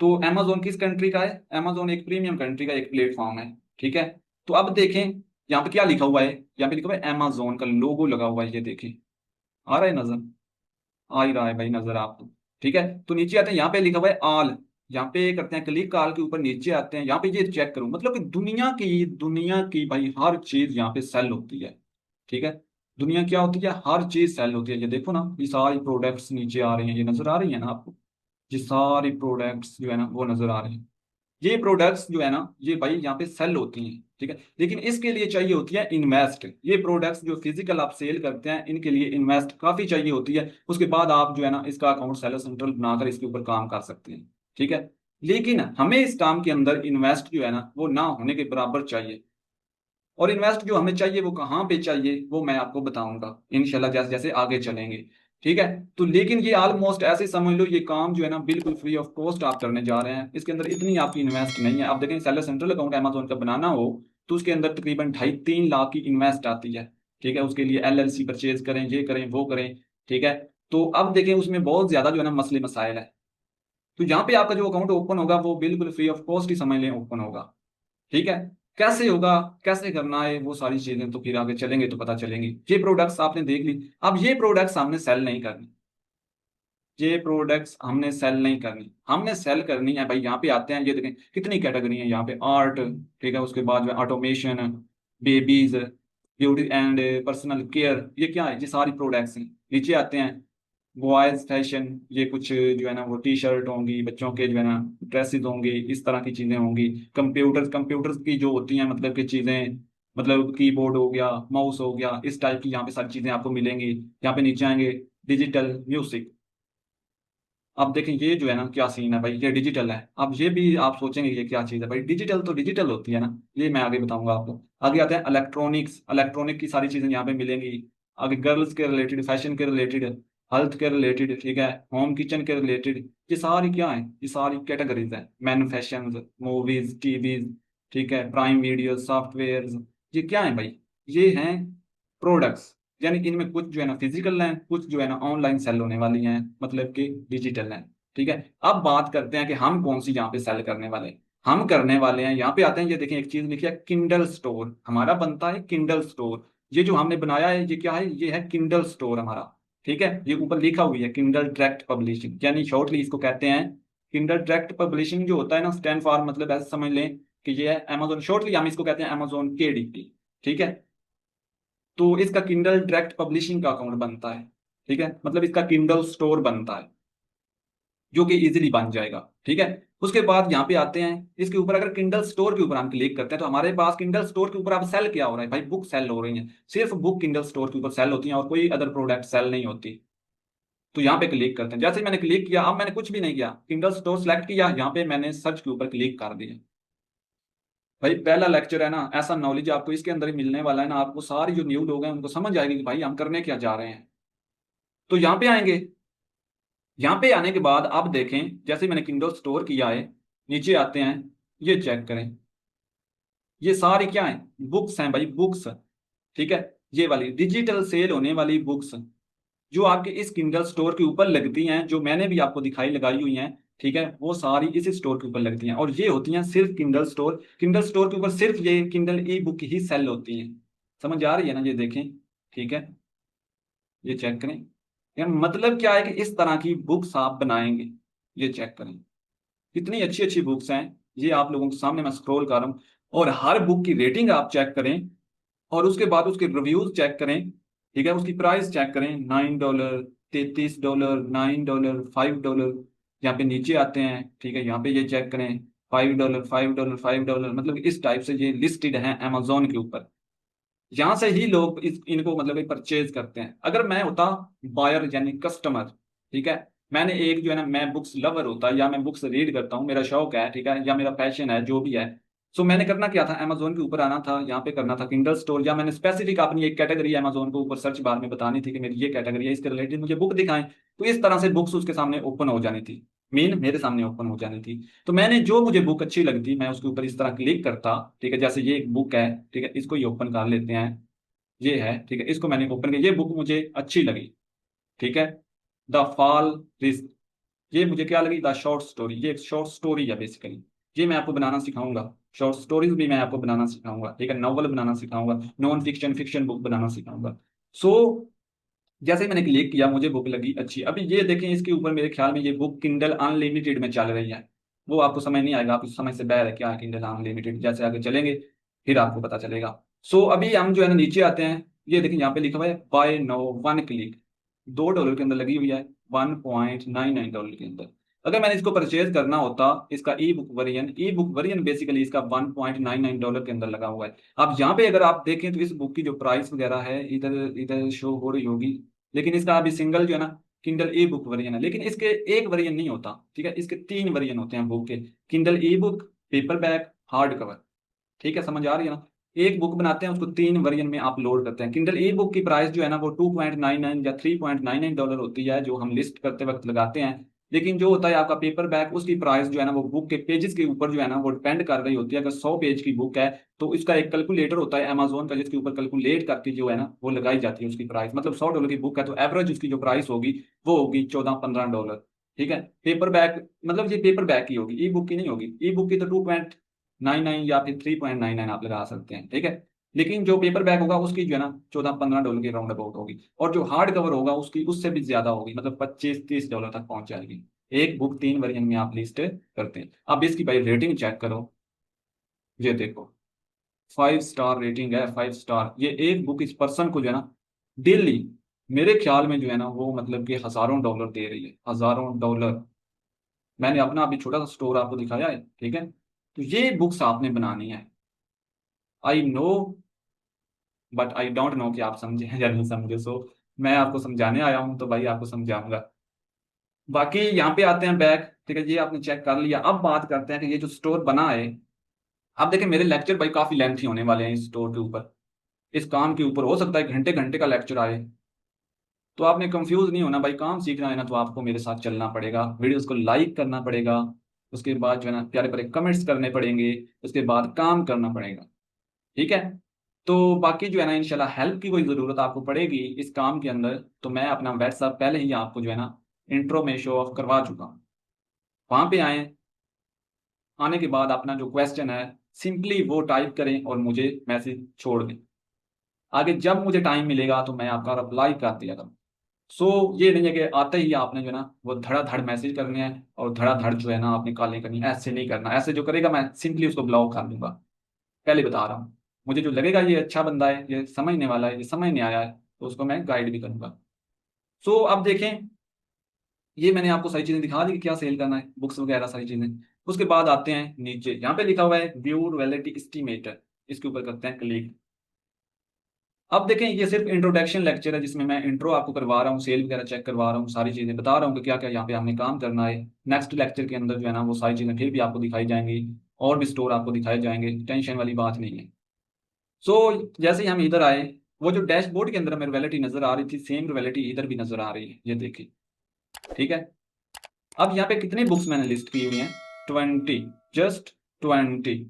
तो अमेजोन किस कंट्री का है? अमेजोन एक प्रीमियम कंट्री का एक प्लेटफॉर्म है। ठीक है, तो अब देखें यहाँ पे क्या लिखा हुआ है, यहाँ पे लिखा हुआ है अमेजोन का लोगो लगा हुआ है, ये देखें, आ रहा है नजर? आ ही रहा है भाई नजर आपको। ठीक है, तो नीचे आते हैं, यहाँ पे लिखा हुआ है ऑल, यहाँ पे करते हैं क्लिक, ऑल के ऊपर नीचे आते हैं, यहाँ पे ये चेक करूं, मतलब कि दुनिया की भाई हर चीज यहाँ पे सेल होती है। ठीक है, दुनिया क्या होती है, हर चीज सेल होती है। ये देखो ना, ये सारी प्रोडक्ट्स नीचे आ रही हैं, ये नजर आ रही है ना आपको? ये सारी प्रोडक्ट्स जो है ना वो नजर आ रही हैं। ये प्रोडक्ट्स जो है ना ये भाई यहाँ पे सेल होती हैं। ठीक है, लेकिन इसके लिए चाहिए होती है इन्वेस्ट। ये प्रोडक्ट्स जो फिजिकल आप सेल करते हैं, इनके लिए इन्वेस्ट काफी चाहिए होती है। उसके बाद आप जो है ना इसका अकाउंट सेलर सेंट्रल बनाकर इसके ऊपर काम कर सकते हैं। ठीक है, लेकिन हमें इस काम के अंदर इन्वेस्ट जो है ना वो ना होने के बराबर चाहिए। और इन्वेस्ट जो हमें चाहिए वो कहाँ पे चाहिए, वो मैं आपको बताऊंगा इंशाल्लाह जैसे जैसे आगे चलेंगे। ठीक है, तो लेकिन ये ऑलमोस्ट ऐसे समझ लो, ये काम जो है ना बिल्कुल फ्री ऑफ कॉस्ट आप करने जा रहे हैं। इसके अंदर इतनी आपकी इन्वेस्ट नहीं है। आप देखें, सेलर सेंट्रल अकाउंट अमेजोन का बनाना हो तो उसके अंदर तकरीबन 2.5-3 लाख की इन्वेस्ट आती है। ठीक है, उसके लिए एलएलसी परचेज करें, ये करें, वो करें। ठीक है, तो अब देखें उसमें बहुत ज्यादा जो है ना मसले मसाइल है। तो यहाँ पे आपका जो अकाउंट ओपन होगा वो बिल्कुल फ्री ऑफ कॉस्ट ही समझ लें ओपन होगा। ठीक है, कैसे होगा, कैसे करना है, वो सारी चीजें तो फिर आगे चलेंगे तो पता चलेंगी। ये प्रोडक्ट्स आपने देख ली, अब ये प्रोडक्ट्स हमने सेल नहीं करनी। ये प्रोडक्ट्स हमने सेल नहीं करनी, हमने सेल करनी है भाई। यहाँ पे आते हैं, ये देखें कितनी कैटेगरी है यहाँ पे, आर्ट, ठीक है, उसके बाद जो है automation, babies, beauty and personal care, ये क्या है, ये सारी प्रोडक्ट्स हैं। नीचे आते हैं, बॉयज फैशन, ये कुछ जो है ना वो टी शर्ट होंगी, बच्चों के जो है ना ड्रेसेस होंगी, इस तरह की चीजें होंगी। कंप्यूटर्स की जो होती हैं मतलब की चीजें, मतलब कीबोर्ड हो गया, माउस हो गया, इस टाइप की यहाँ पे सारी चीजें आपको मिलेंगी। यहाँ पे नीचे आएंगे, डिजिटल म्यूजिक। अब देखें ये जो है ना क्या सीन है भाई, ये डिजिटल है। अब ये भी आप सोचेंगे ये क्या चीज़ है भाई, डिजिटल तो डिजिटल होती है ना, ये मैं आगे बताऊंगा आपको। आगे आते हैं इलेक्ट्रॉनिक्स, इलेक्ट्रॉनिक की सारी चीज़ें यहाँ पे मिलेंगी। आगे गर्ल्स के रिलेटेड, फैशन के रिलेटेड, हेल्थ के रिलेटेड, ठीक है, होम किचन के रिलेटेड, ये सारी क्या है, ये सारी कैटेगरीज है। मैन्युफैक्चरिंग, मूवीज, टीवीज, ठीक है, प्राइम वीडियो, सॉफ्टवेयर, ये क्या है भाई, ये हैं प्रोडक्ट्स। यानी कि इनमें कुछ जो है ना फिजिकल हैं, कुछ जो है ना ऑनलाइन सेल होने वाली हैं, मतलब कि डिजिटल हैं। ठीक है, अब बात करते हैं कि हम कौन सी यहाँ पे सेल करने वाले हैं। हम करने वाले हैं, यहाँ पे आते हैं, ये देखें एक चीज लिखी है किंडल स्टोर, हमारा बनता है किंडल स्टोर। ये जो हमने बनाया है ये क्या है, ये है किंडल स्टोर हमारा। ठीक है, ये ऊपर लिखा हुई है किंडल डायरेक्ट पब्लिशिंग, यानी शॉर्टली इसको कहते हैं किंडल डायरेक्ट पब्लिशिंग। जो होता है ना स्टैंड फॉर, मतलब ऐसे समझ लें कि ये है अमेजोन, शॉर्टली हम इसको कहते हैं अमेजोन केडीपी। ठीक है, तो इसका किंडल डायरेक्ट पब्लिशिंग का अकाउंट बनता है। ठीक है, मतलब इसका किंडल स्टोर बनता है जो कि इजीली बन जाएगा। ठीक है, उसके बाद यहाँ पे आते हैं, इसके ऊपर अगर किंडल स्टोर के ऊपर हम क्लिक करते हैं तो हमारे पास किंडल स्टोर के ऊपर अब सेल क्या हो रहा है भाई, बुक सेल हो रही है। सिर्फ बुक किंडल स्टोर के ऊपर सेल होती है और कोई अदर प्रोडक्ट सेल नहीं होती। तो यहाँ पे क्लिक करते हैं, जैसे ही मैंने क्लिक किया, अब मैंने कुछ भी नहीं किया, किंडल स्टोर सेलेक्ट किया, यहाँ पे मैंने सर्च के ऊपर क्लिक कर दिया। भाई पहला लेक्चर है ना, ऐसा नॉलेज आपको इसके अंदर ही मिलने वाला है ना, आपको सारी जो न्यू लोग हैं उनको समझ आएगी कि भाई हम करने क्या जा रहे हैं। तो यहाँ पे आएंगे, यहाँ पे आने के बाद आप देखें, जैसे मैंने किंडल स्टोर किया है, नीचे आते हैं, ये चेक करें, ये सारी क्या है, बुक्स हैं भाई, बुक्स। ठीक है, ये वाली डिजिटल सेल होने वाली बुक्स जो आपके इस किंडल स्टोर के ऊपर लगती हैं, जो मैंने भी आपको दिखाई लगाई हुई हैं, ठीक है, वो सारी इस स्टोर के ऊपर लगती हैं। और ये होती हैं सिर्फ किंडल स्टोर, किंडल स्टोर के ऊपर सिर्फ ये किंडल ई बुक ही सेल होती हैं। समझ आ रही है ना, ये देखें, ठीक है, ये चेक करें। यार मतलब क्या है कि इस तरह की बुक्स आप बनाएंगे, ये चेक करें, कितनी अच्छी अच्छी बुक्स हैं। ये आप लोगों के सामने मैं स्क्रॉल कर रहा हूँ, और हर बुक की रेटिंग आप चेक करें, और उसके बाद उसके रिव्यूज चेक करें। ठीक है, उसकी प्राइस चेक करें, $9, $33, $9, $5। यहाँ पे नीचे आते हैं, ठीक है, यहाँ पे ये चेक करें, $5, $5, $5, मतलब इस टाइप से ये लिस्टेड हैं अमेजोन के ऊपर। यहाँ से ही लोग इनको मतलब परचेज करते हैं। अगर मैं होता बायर यानी कस्टमर, ठीक है, मैंने एक जो है ना, मैं बुक्स लवर होता या मैं बुक्स रीड करता हूँ, मेरा शौक है, ठीक है, या मेरा पैशन है, जो भी है, सो मैंने करना क्या था, अमेजोन के ऊपर आना था, यहाँ पे करना था किंडल स्टोर, या मैंने स्पेसिफिक अपनी एक कैटेगरी अमेजोन के ऊपर सर्च बार में बतानी थी कि मेरी ये कैटेगरी है, इसके रिलेटेड मुझे बुक दिखाएं। तो इस तरह से बुक्स उसके सामने ओपन हो जानी थी, मीन मेरे सामने ओपन हो जानी थी। तो मैंने जो मुझे बुक अच्छी लगती मैं उसके ऊपर इस तरह क्लिक करता, ठीक है, जैसे ये एक बुक है, ठीक है, इसको ये ओपन कर लेते हैं, ये है, ठीक है, इसको मैंने ओपन किया, ये बुक मुझे अच्छी लगी, ठीक है, द फॉल रिस्क, ये मुझे क्या लगी, द शॉर्ट स्टोरी, ये एक शॉर्ट स्टोरी है बेसिकली, ये मैं आपको बनाना सिखाऊंगा, शॉर्ट स्टोरीज भी मैं आपको बनाना सिखाऊंगा, ठीक है, नॉवल बनाना सिखाऊंगा, नॉन फिक्शन फिक्शन बुक बनाना सिखाऊंगा। सो जैसे ही मैंने क्लिक किया मुझे बुक लगी अच्छी। अभी ये देखें, इसके ऊपर मेरे ख्याल में ये बुक किंडल अनलिमिटेड में चल रही है, वो आपको समझ नहीं आएगा, आप उस समय से बैर है क्या किंडल अनलिमिटेड, जैसे आगे चलेंगे फिर आपको पता चलेगा। सो अभी हम जो है ना नीचे आते हैं, ये देखें यहाँ पे लिखा हुआ है बाय नो वन क्लिक, $2 के अंदर लगी हुई है, $1.99 के अंदर। अगर मैंने इसको परचेज करना होता, इसका ई बुक वेरिएंट बेसिकली इसका $1.99 के अंदर लगा हुआ है। अब यहाँ पे अगर आप देखें तो इस बुक की जो प्राइस वगैरह है इधर इधर शो हो रही होगी, लेकिन इसका अभी सिंगल जो है ना किंडल ई बुक वेरिएंट है, लेकिन इसके एक वेरिएंट नहीं होता, ठीक है, इसके 3 वेरिएंट होते हैं बुक के, किंडल ई book, paper back, hard cover, ठीक है, समझ आ रही है ना। एक बुक बनाते हैं उसको 3 वेरिएंट में आप लोड करते हैं। किंडल ई बुक की प्राइस जो है ना वो 2.99 या $3.99 होती है, जो हम लिस्ट करते वक्त लगाते हैं। लेकिन जो होता है आपका पेपर बैक, उसकी प्राइस जो है ना वो बुक के पेजेस के ऊपर जो है ना वो डिपेंड कर रही होती है। अगर 100 पेज की बुक है तो इसका एक कैलकुलेटर होता है अमेजोन का, जिसके ऊपर कैलकुलेट करके जो है ना वो लगाई जाती है उसकी प्राइस। मतलब $100 की बुक है तो एवरेज उसकी जो प्राइस होगी वो होगी $14-15, ठीक है। पेपर बैक मतलब ये पेपर बैक की होगी, ई बुक की नहीं होगी। ई बुक की तो 2.99 या फिर 3.99 आप लगा सकते हैं, ठीक है। लेकिन जो पेपर बैग होगा उसकी जो है ना $14-15 के राउंड अबाउट होगी, और जो हार्ड कवर होगा उसकी उससे भी ज्यादा होगी, मतलब $25-30 तक पहुंच जाएगी। एक बुक 3 वर्जन में आप लिस्ट करते हैं। अब इसकी भाई रेटिंग चेक करो, ये देखो 5 स्टार रेटिंग है, 5 स्टार। ये एक बुक इस पर्सन को जो है ना डेली मेरे ख्याल में जो है ना वो मतलब कि हजारों डॉलर दे रही है, हजारों डॉलर। मैंने अपना अभी छोटा सा स्टोर आपको दिखाया है, ठीक है। तो ये बुक्स आपने बनानी है, I know, but I don't know कि आप समझे या नहीं समझे। सो मैं आपको समझाने आया हूं तो भाई आपको समझाऊंगा। बाकी यहाँ पे आते हैं बैक, ठीक है, ये आपने चेक कर लिया। अब बात करते हैं कि ये जो स्टोर बना है, अब देखें मेरे लेक्चर भाई काफी लेंथी होने वाले हैं इस स्टोर के ऊपर, इस काम के ऊपर हो सकता है घंटे घंटे का लेक्चर आए। तो आपने कंफ्यूज नहीं होना भाई, काम सीखना है ना तो आपको मेरे साथ चलना पड़ेगा, वीडियोस को लाइक करना पड़ेगा, उसके बाद जो है ना प्यारे प्यारे कमेंट्स करने पड़ेंगे, उसके बाद काम करना पड़ेगा, ठीक है। तो बाकी जो है ना इंशाल्लाह हेल्प की कोई ज़रूरत आपको पड़ेगी इस काम के अंदर तो मैं अपना व्हाट्सएप पहले ही आपको जो है ना इंट्रो में शो ऑफ करवा चुका हूँ। वहाँ पे आए, आने के बाद अपना जो क्वेश्चन है सिंपली वो टाइप करें और मुझे मैसेज छोड़ दें। आगे जब मुझे टाइम मिलेगा तो मैं आपका रिप्लाई कर दिया करूँ। सो ये नहीं है कि आते ही आपने जो है ना वो धड़ाधड़ मैसेज करने हैं और धड़ाधड़ जो है ना आपने कॉलिंग करनी है, ऐसे नहीं करना। ऐसे जो करेगा मैं सिंपली उसको ब्लॉक कर दूंगा, पहले बता रहा हूँ। मुझे जो लगेगा ये अच्छा बंदा है, ये समझने वाला है, ये समझने आया है, तो उसको मैं गाइड भी करूंगा। सो अब देखें, ये मैंने आपको सारी चीजें दिखा दी कि क्या सेल करना है, बुक्स वगैरह सारी चीजें। उसके बाद आते हैं नीचे, यहाँ पे लिखा हुआ है व्यू रियलिटी एस्टिमेटर, इसके ऊपर करते हैं क्लिक। अब देखें ये सिर्फ इंट्रोडक्शन लेक्चर है जिसमें मैं इंट्रो आपको करवा रहा हूँ, सेल वगैरह चेक करवा रहा हूँ, सारी चीजें बता रहा हूँ कि क्या क्या यहाँ पे हमने काम करना है। नेक्स्ट लेक्चर के अंदर जो है ना वो सारी चीजें फिर भी आपको दिखाई जाएंगी, और भी स्टोर आपको दिखाए जाएंगे, टेंशन वाली बात नहीं है। सो जैसे ही हम इधर आए, वो जो डैशबोर्ड के अंदर हमें रियलिटी नजर आ रही थी सेम रियलिटी इधर भी नजर आ रही है, ये देखिए, ठीक है। अब यहाँ पे कितनी बुक्स मैंने लिस्ट की हुई हैं, 20, जस्ट 20।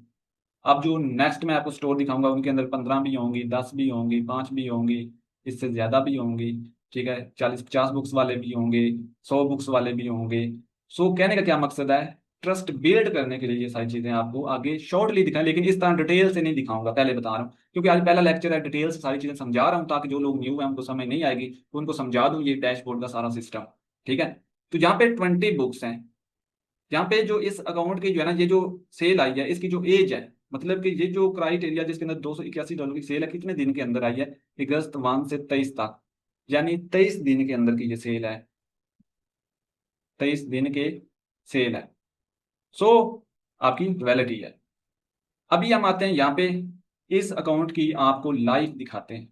अब जो नेक्स्ट मैं आपको स्टोर दिखाऊंगा उनके अंदर 15 भी होंगी, 10 भी होंगी, 5 भी होंगी, इससे ज्यादा भी होंगी, ठीक है, 40-50 बुक्स वाले भी होंगे, 100 बुक्स वाले भी होंगे। सो कहने का क्या मकसद है, ट्रस्ट बिल्ड करने के लिए ये सारी चीजें आपको आगे शॉर्टली दिखाएं, लेकिन इस तरह डिटेल से नहीं दिखाऊंगा, पहले बता रहा हूँ, क्योंकि आज पहला लेक्चर है, डिटेल से सारी चीजें समझा रहा हूँ ताकि जो लोग न्यू हैं उनको समझ नहीं आएगी तो उनको समझा दूं ये डैशबोर्ड का सारा सिस्टम, ठीक है। तो यहाँ पे 20 बुक्स हैं। यहाँ पे जो इस अकाउंट की जो है ना ये जो सेल आई है इसकी जो एज है, मतलब कि ये जो क्राइटेरिया जिसके अंदर $281 की सेल है, कितने दिन के अंदर आई है, अगस्त 1 से 23 तक, यानी 23 दिन के अंदर की ये सेल है, 23 दिन के सेल है। सो आपकी वैलिडिटी है। अभी हम आते हैं यहाँ पे, इस अकाउंट की आपको लाइफ दिखाते हैं,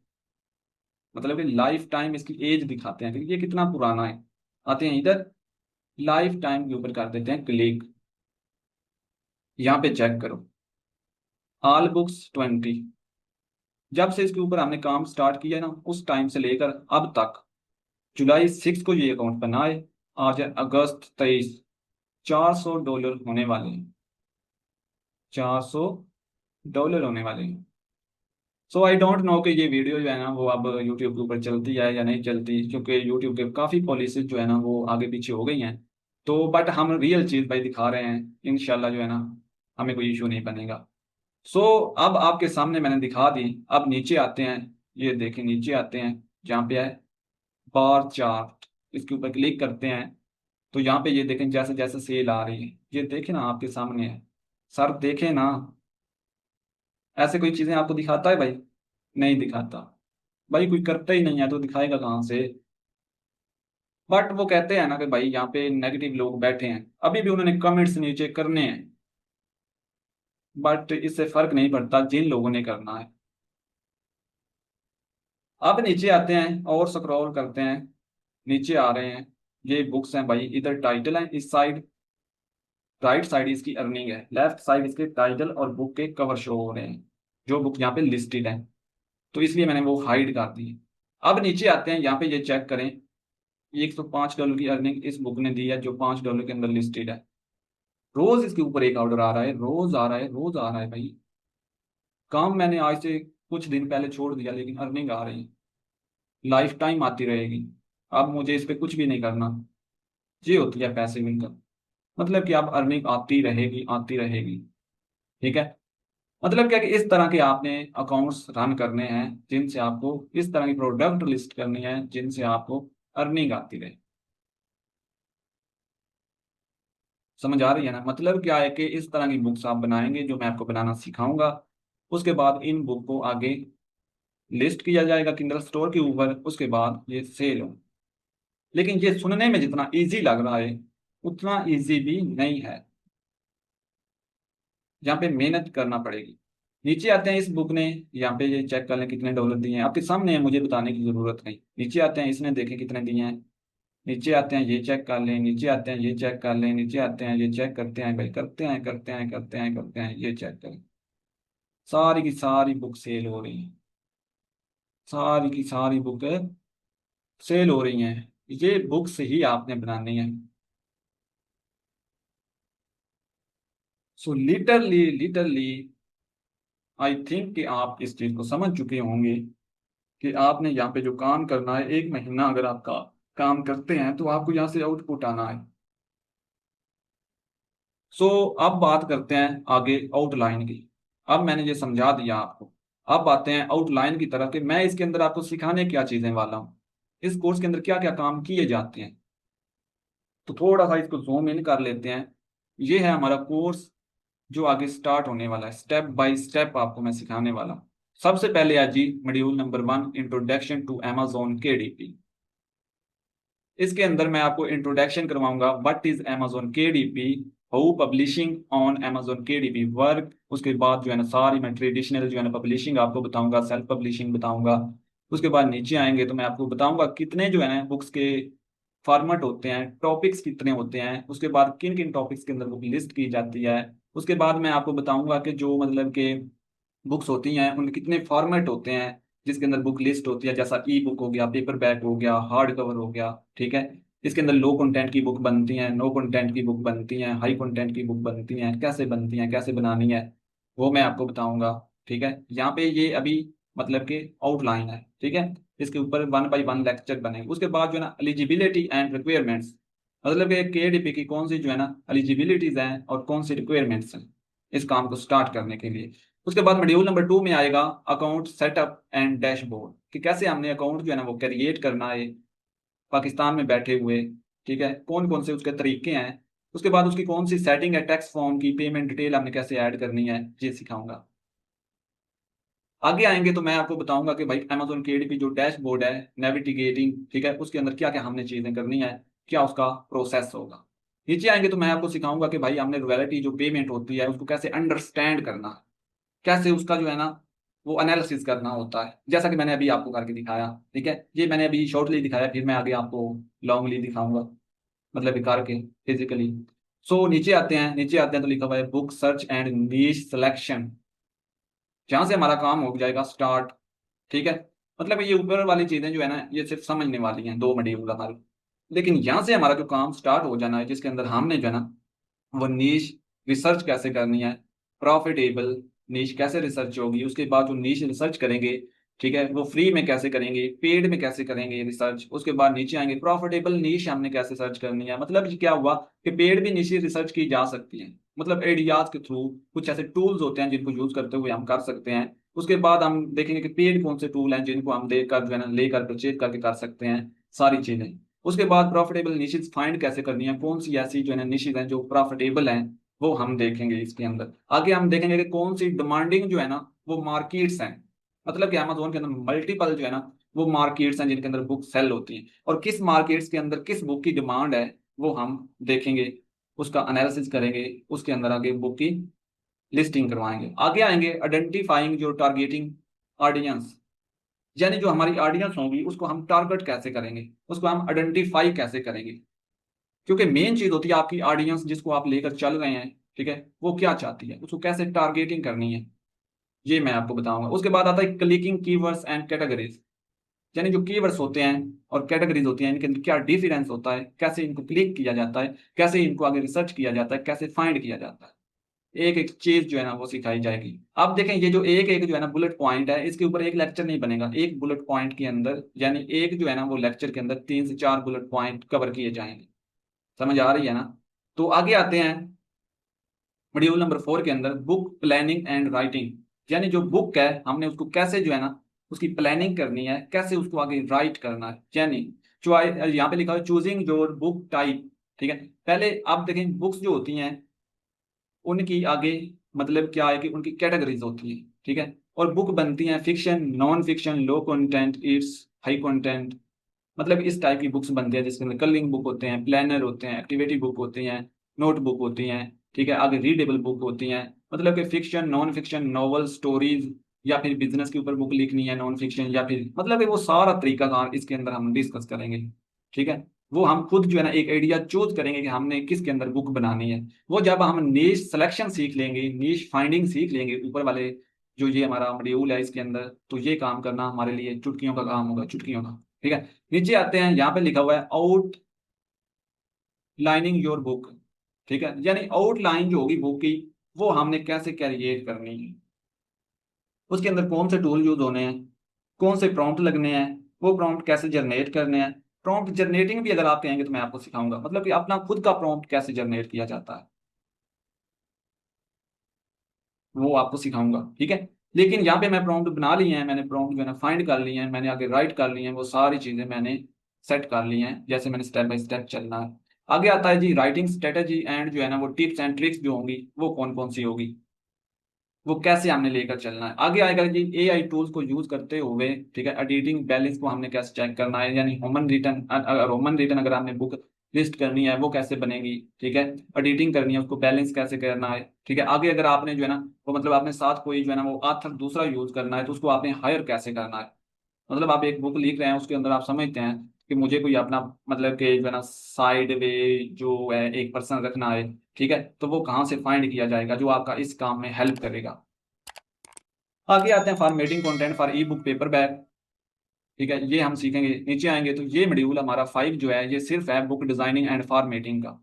मतलब कि लाइफ टाइम इसकी एज दिखाते हैं कि ये कितना पुराना है। आते हैं इधर, लाइफ टाइम के ऊपर कर देते हैं क्लिक। यहाँ पे चेक करो, ऑल बुक्स 20। जब से इसके ऊपर हमने काम स्टार्ट किया ना, उस टाइम से लेकर अब तक, जुलाई 6 को ये अकाउंट बना है, आज है अगस्त 23, $400 होने वाले हैं, $400 होने वाले हैं। सो आई डोंट नो कि ये वीडियो जो है ना वो अब यूट्यूब के ऊपर चलती है या नहीं चलती, क्योंकि यूट्यूब के काफ़ी पॉलिसीज जो है ना वो आगे पीछे हो गई हैं। तो बट हम रियल चीज़ भाई दिखा रहे हैं, इंशाल्लाह जो है ना हमें कोई इशू नहीं बनेगा। सो अब आपके सामने मैंने दिखा दी। अब नीचे आते हैं, ये देखें नीचे आते हैं, जहाँ पे है बार चार्ट, इसके ऊपर क्लिक करते हैं। तो यहाँ पे ये देखें जैसे जैसे सेल आ रही है, ये देखें ना आपके सामने है। सर देखें ना, ऐसे कोई चीज़ें आपको दिखाता है भाई? नहीं दिखाता। भाई कोई करता ही नहीं है तो दिखाएगा कहाँ से? बट वो कहते हैं ना कि भाई यहाँ पे नेगेटिव लोग बैठे हैं, अभी भी उन्होंने कमेंट्स नीचे करने हैं, बट इससे फर्क नहीं पड़ता जिन लोगों ने करना है। अब नीचे आते हैं और स्क्रॉल करते हैं, नीचे आ रहे हैं, ये बुक्स हैं भाई, इधर टाइटल है इस साइड, राइट साइड इसकी अर्निंग है, लेफ्ट साइड इसके टाइटल और बुक के कवर शो हो रहे हैं, जो बुक यहाँ पे लिस्टेड है। तो इसलिए मैंने वो हाइड कर दी। अब नीचे आते हैं, यहाँ पे ये चेक करें, $105 की अर्निंग इस बुक ने दी है, जो $5 के अंदर लिस्टेड है। रोज इसके ऊपर एक ऑर्डर आ रहा है, रोज आ रहा है, रोज आ रहा है भाई। काम मैंने आज से कुछ दिन पहले छोड़ दिया, लेकिन अर्निंग आ रही है, लाइफ टाइम आती रहेगी। अब मुझे इस पे कुछ भी नहीं करना। ये होती है पैसिव इनकम, मतलब कि अब अर्निंग आती रहेगी, आती रहेगी। ठीक है, मतलब क्या कि इस तरह के आपने अकाउंट्स रन करने हैं, जिनसे आपको इस तरह की प्रोडक्ट लिस्ट करनी है, जिनसे आपको अर्निंग आती रहे। समझ आ रही है ना? मतलब क्या है कि इस तरह की बुक्स आप बनाएंगे, जो मैं आपको बनाना सिखाऊंगा। उसके बाद इन बुक को आगे लिस्ट किया जाएगा किंडल स्टोर के ऊपर, उसके बाद ये सेल हो। लेकिन ये सुनने में जितना इजी लग रहा है, उतना इजी भी नहीं है, यहाँ पे मेहनत करना पड़ेगी। नीचे आते हैं, इस बुक ने यहाँ पे ये चेक कर लें कितने डॉलर दिए हैं, आपके सामने है, मुझे बताने की जरूरत नहीं। नीचे आते हैं, इसने देखें कितने दिए हैं। नीचे आते हैं, ये चेक कर लें, नीचे आते हैं, ये चेक कर लें, नीचे आते हैं, ये चेक करते हैं भाई, करते हैं करते हैं करते हैं करते हैं, ये चेक करें, सारी की सारी बुक सेल हो रही है, सारी की सारी बुक सेल हो रही हैं। ये बुक्स ही आपने बनानी है। So literally literally I think कि आप इस चीज को समझ चुके होंगे कि आपने यहाँ पे जो काम करना है, 1 महीना अगर आपका काम करते हैं तो आपको यहाँ से आउटपुट आना है। सो अब बात करते हैं आगे आउटलाइन की। अब मैंने ये समझा दिया आपको, अब आते हैं आउटलाइन की तरफ कि मैं इसके अंदर आपको सिखाने क्या चीजें वाला हूँ, इस कोर्स के अंदर क्या क्या काम किए जाते हैं। तो थोड़ा सा इसको जूम इन कर लेते हैं। ये है हमारा कोर्स जो आगे स्टार्ट होने वाला है, स्टेप बाय स्टेप आपको मैं सिखाने वाला हूँ। सबसे पहले है जी module number 1, introduction to Amazon KDP। इसके अंदर मैं आपको इंट्रोडक्शन करवाऊंगा, what is Amazon KDP, how publishing on Amazon KDP work. उसके बाद जो है ना सारी मैं ट्रेडिशनल जो है ना पब्लिशिंग आपको बताऊंगा, सेल्फ पब्लिशिंग बताऊंगा। उसके बाद नीचे आएंगे तो मैं आपको बताऊंगा कितने जो है ना बुक्स के फॉर्मेट होते हैं, टॉपिक्स कितने होते हैं, उसके बाद किन किन टॉपिक्स के अंदर बुक लिस्ट की जाती है। उसके बाद मैं आपको बताऊंगा कि जो मतलब के बुक्स होती हैं उनके कितने फॉर्मेट होते हैं जिसके अंदर बुक लिस्ट होती है, जैसा ई बुक हो गया, पेपर बैक हो गया, हार्ड कवर हो गया। ठीक है, इसके अंदर लो कंटेंट की बुक बनती हैं, नो कंटेंट की बुक बनती हैं, हाई कंटेंट की बुक बनती हैं, कैसे बनती हैं, कैसे बनानी है, वो मैं आपको बताऊंगा। ठीक है, यहाँ पे ये अभी मतलब कि आउटलाइन है। ठीक है, इसके ऊपर 1 बाय 1 लेक्चर बनेंगे। उसके बाद जो है ना एलिजिबिलिटी एंड रिक्वायरमेंट्स, मतलब कि KDP की कौन सी जो है ना एलिजिबिलिटीज हैं और कौन सी रिक्वायरमेंट्स हैं इस काम को स्टार्ट करने के लिए। उसके बाद मॉड्यूल नंबर 2 में आएगा अकाउंट सेटअप एंड डैशबोर्ड, कि कैसे हमने अकाउंट जो है ना वो क्रिएट करना है पाकिस्तान में बैठे हुए। ठीक है, कौन कौन से उसके तरीके हैं। उसके बाद उसकी कौन सी सेटिंग है, टैक्स फॉर्म की पेमेंट डिटेल हमने कैसे ऐड करनी है, ये सिखाऊंगा। आगे आएंगे तो मैं आपको बताऊंगा कि भाई Amazon KDP जो डैशबोर्ड है नेविगेटिंग, ठीक है, उसके अंदर क्या क्या हमने चीजें करनी है, क्या उसका प्रोसेस होगा। नीचे आएंगे तो मैं आपको सिखाऊंगा कि भाई हमने रॉयल्टी जो पेमेंट होती है उसको कैसे अंडरस्टैंड करना है, कैसे उसका जो है ना वो एनालिसिस करना होता है, जैसा कि मैंने अभी आपको करके दिखाया। ठीक है, ये मैंने अभी शॉर्टली दिखाया, फिर मैं आगे आपको लॉन्गली दिखाऊंगा, मतलब ये करके फिजिकली। सो नीचे आते हैं, नीचे आते हैं तो लिखा हुआ है book search and niche selection, जहां से हमारा काम हो जाएगा स्टार्ट। ठीक है, मतलब ये ऊपर वाली चीजें जो है ना ये सिर्फ समझने वाली हैं, दो मॉड्यूल हमारे, लेकिन यहाँ से हमारा जो काम स्टार्ट हो जाना है जिसके अंदर हमने जो है ना वो नीश रिसर्च कैसे करनी है, प्रॉफिटेबल नीश कैसे रिसर्च होगी, उसके बाद जो नीश रिसर्च करेंगे, ठीक है, वो फ्री में कैसे करेंगे, पेड में कैसे करेंगे रिसर्च, उसके बाद नीचे आएंगे प्रॉफिटेबल नीश हमने कैसे सर्च करनी है। मतलब ये क्या हुआ कि पेड भी नीश रिसर्च की जा सकती है, मतलब एडियाज के थ्रू कुछ ऐसे टूल्स होते हैं जिनको यूज करते हुए हम कर सकते हैं। उसके बाद हम देखेंगे कि पेड कौन से टूल हैं जिनको हम देखकर जो है ना लेकर परचेज करके कर सकते हैं सारी चीजें। उसके बाद प्रॉफिटेबल निशेज फाइंड कैसे करनी है, कौन सी ऐसी जो है ना निशेज हैं जो प्रॉफिटेबल हैं, वो हम देखेंगे इसके अंदर। आगे हम देखेंगे कि कौन सी डिमांडिंग जो है ना वो मार्केट्स हैं, मतलब कि अमेजोन के अंदर मल्टीपल जो है ना वो मार्केट्स हैं जिनके अंदर बुक सेल होती हैं, और किस मार्केट्स के अंदर किस बुक की डिमांड है वो हम देखेंगे, उसका एनालिसिस करेंगे, उसके अंदर आगे बुक की लिस्टिंग करवाएंगे। आगे आएंगे आइडेंटिफाइंग जो टारगेटिंग ऑडियंस, यानी जो हमारी ऑडियंस होगी उसको हम टारगेट कैसे करेंगे, उसको हम आइडेंटिफाई कैसे करेंगे, क्योंकि मेन चीज होती है आपकी ऑडियंस जिसको आप लेकर चल रहे हैं, ठीक है, वो क्या चाहती है, उसको कैसे टारगेटिंग करनी है, ये मैं आपको बताऊंगा। उसके बाद आता है क्लिकिंग कीवर्ड्स एंड कैटेगरीज, यानी जो कीवर्ड्स होते हैं और कैटेगरीज होती हैं इनके अंदर क्या डिफरेंस होता है, कैसे इनको क्लिक किया जाता है, कैसे इनको आगे रिसर्च किया जाता है, कैसे फाइंड किया जाता है, एक एक चीज जो है ना वो सिखाई जाएगी। आप देखें ये जो एक एक जो है ना बुलेट पॉइंट है इसके ऊपर एक लेक्चर नहीं बनेगा, एक बुलेट पॉइंट के अंदर यानी एक जो है ना वो लेक्चर के अंदर 3 से 4 बुलेट पॉइंट कवर किए जाएंगे। समझ आ रही है ना। तो आगे आते हैं मॉड्यूल नंबर 4 के अंदर बुक प्लानिंग एंड राइटिंग, यानी जो बुक है हमने उसको कैसे जो है ना उसकी प्लानिंग करनी है, कैसे उसको आगे राइट करना है, यानी चॉइस यहाँ पे लिखा है चूजिंग योर बुक टाइप। ठीक है, पहले आप देखें बुक्स जो होती हैं उनकी आगे मतलब क्या है कि उनकी कैटेगरीज होती हैं, ठीक है, और बुक बनती हैं fiction, non fiction, low content, it's high content, मतलब इस टाइप की बुक्स बनती है जिसके अंदर कलरिंग बुक होते हैं, प्लानर होते हैं, एक्टिविटी बुक होती हैं, नोट बुक होती हैं, ठीक है, आगे रीडेबल बुक होती हैं, मतलब कि fiction, non fiction, novel, stories, या फिर बिजनेस के ऊपर बुक लिखनी है नॉन फिक्शन, या फिर मतलब कि वो सारा तरीकाकार इसके अंदर हम डिस्कस करेंगे। ठीक है, वो हम खुद जो है ना एक आइडिया चूज करेंगे कि हमने किसके अंदर बुक बनानी है। वो जब हम नीश सिलेक्शन सीख लेंगे, नीश फाइंडिंग सीख लेंगे ऊपर वाले जो ये हमारा मॉड्यूल है इसके अंदर, तो ये काम करना हमारे लिए चुटकियों का काम होगा, चुटकियों का। ठीक है, नीचे आते हैं यहाँ पे लिखा हुआ है आउटलाइनिंग योर बुक, ठीक है, यानी आउटलाइन जो होगी बुक की वो हमने कैसे क्रिएट करनी है, उसके अंदर कौन से टूल यूज होने हैं, कौन से प्रॉम्प्ट लगने हैं, वो प्रॉम्प्ट कैसे जनरेट करने हैं। प्रॉम्प्ट जनरेटिंग भी अगर आप कहेंगे तो मैं आपको सिखाऊंगा, मतलब कि अपना खुद का प्रॉम्प्ट कैसे जनरेट किया जाता है वो आपको सिखाऊंगा। ठीक है, लेकिन यहाँ पे मैं प्रॉम्प्ट बना लिए हैं, मैंने प्रॉम्प्ट जो है ना फाइंड कर लिए हैं, मैंने आगे राइट कर लिए हैं, वो सारी चीजें मैंने सेट कर ली हैं जैसे मैंने स्टेप बाय स्टेप चलना है। आगे आता है जी राइटिंग स्ट्रेटेजी एंड जो है ना वो टिप्स एंड ट्रिक्स जो होंगी वो कौन कौन सी होगी, वो कैसे हमने लेकर चलना है। आगे आएगा जी एआई टूल्स को यूज करते हुए, ठीक है, एडिटिंग बैलेंस को हमने कैसे चेक करना है, यानी ह्यूमन रिटर्न अगर हमने बुक लिस्ट करनी है वो कैसे बनेगी, ठीक है, एडिटिंग करनी है उसको बैलेंस कैसे करना है। ठीक है, आगे अगर आपने जो है ना वो मतलब आपने साथ कोई जो है ना वो आथर दूसरा यूज करना है तो उसको आपने हायर कैसे करना है, मतलब आप एक बुक लिख रहे हैं उसके अंदर आप समझते हैं कि मुझे कोई अपना मतलब कि जो है ना साइड वे जो है एक पर्सन रखना है, ठीक है, तो वो कहाँ से फाइंड किया जाएगा जो आपका इस काम में हेल्प करेगा। आगे आते हैं formatting content for E book paper bag, ठीक है, ये हम सीखेंगे। नीचे आएंगे तो ये मॉड्यूल हमारा 5 जो है ये सिर्फ है बुक डिजाइनिंग एंड फॉर्मेटिंग का।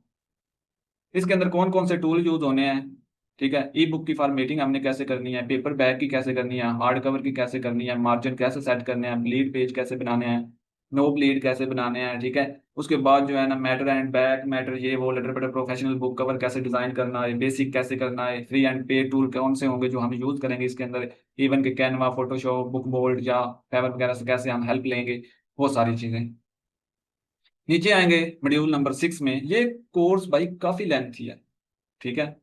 इसके अंदर कौन कौन से टूल यूज होने हैं, ठीक है, ई बुक की फॉर्मेटिंग हमने कैसे करनी है, पेपर बैग की कैसे करनी है, हार्ड कवर की कैसे करनी है, मार्जिन कैसे सेट करने हैं, ब्लीड पेज कैसे बनाने हैं, नो ब्लीड कैसे बनाने हैं, ठीक है। उसके बाद जो है ना मैटर एंड बैक मैटर ये वो लेटर पेटर प्रोफेशनल बुक कवर कैसे डिजाइन करना है, बेसिक कैसे करना है, फ्री एंड पे टूल कौन से होंगे जो हम यूज करेंगे इसके अंदर, इवन के कैनवा, फोटोशॉप, बुक बोल्ड या फेवर वगैरह से कैसे हम हेल्प लेंगे, वो सारी चीजें। नीचे आएंगे मॉड्यूल नंबर 6 में, ये कोर्स भाई काफी लेंथी है, ठीक है,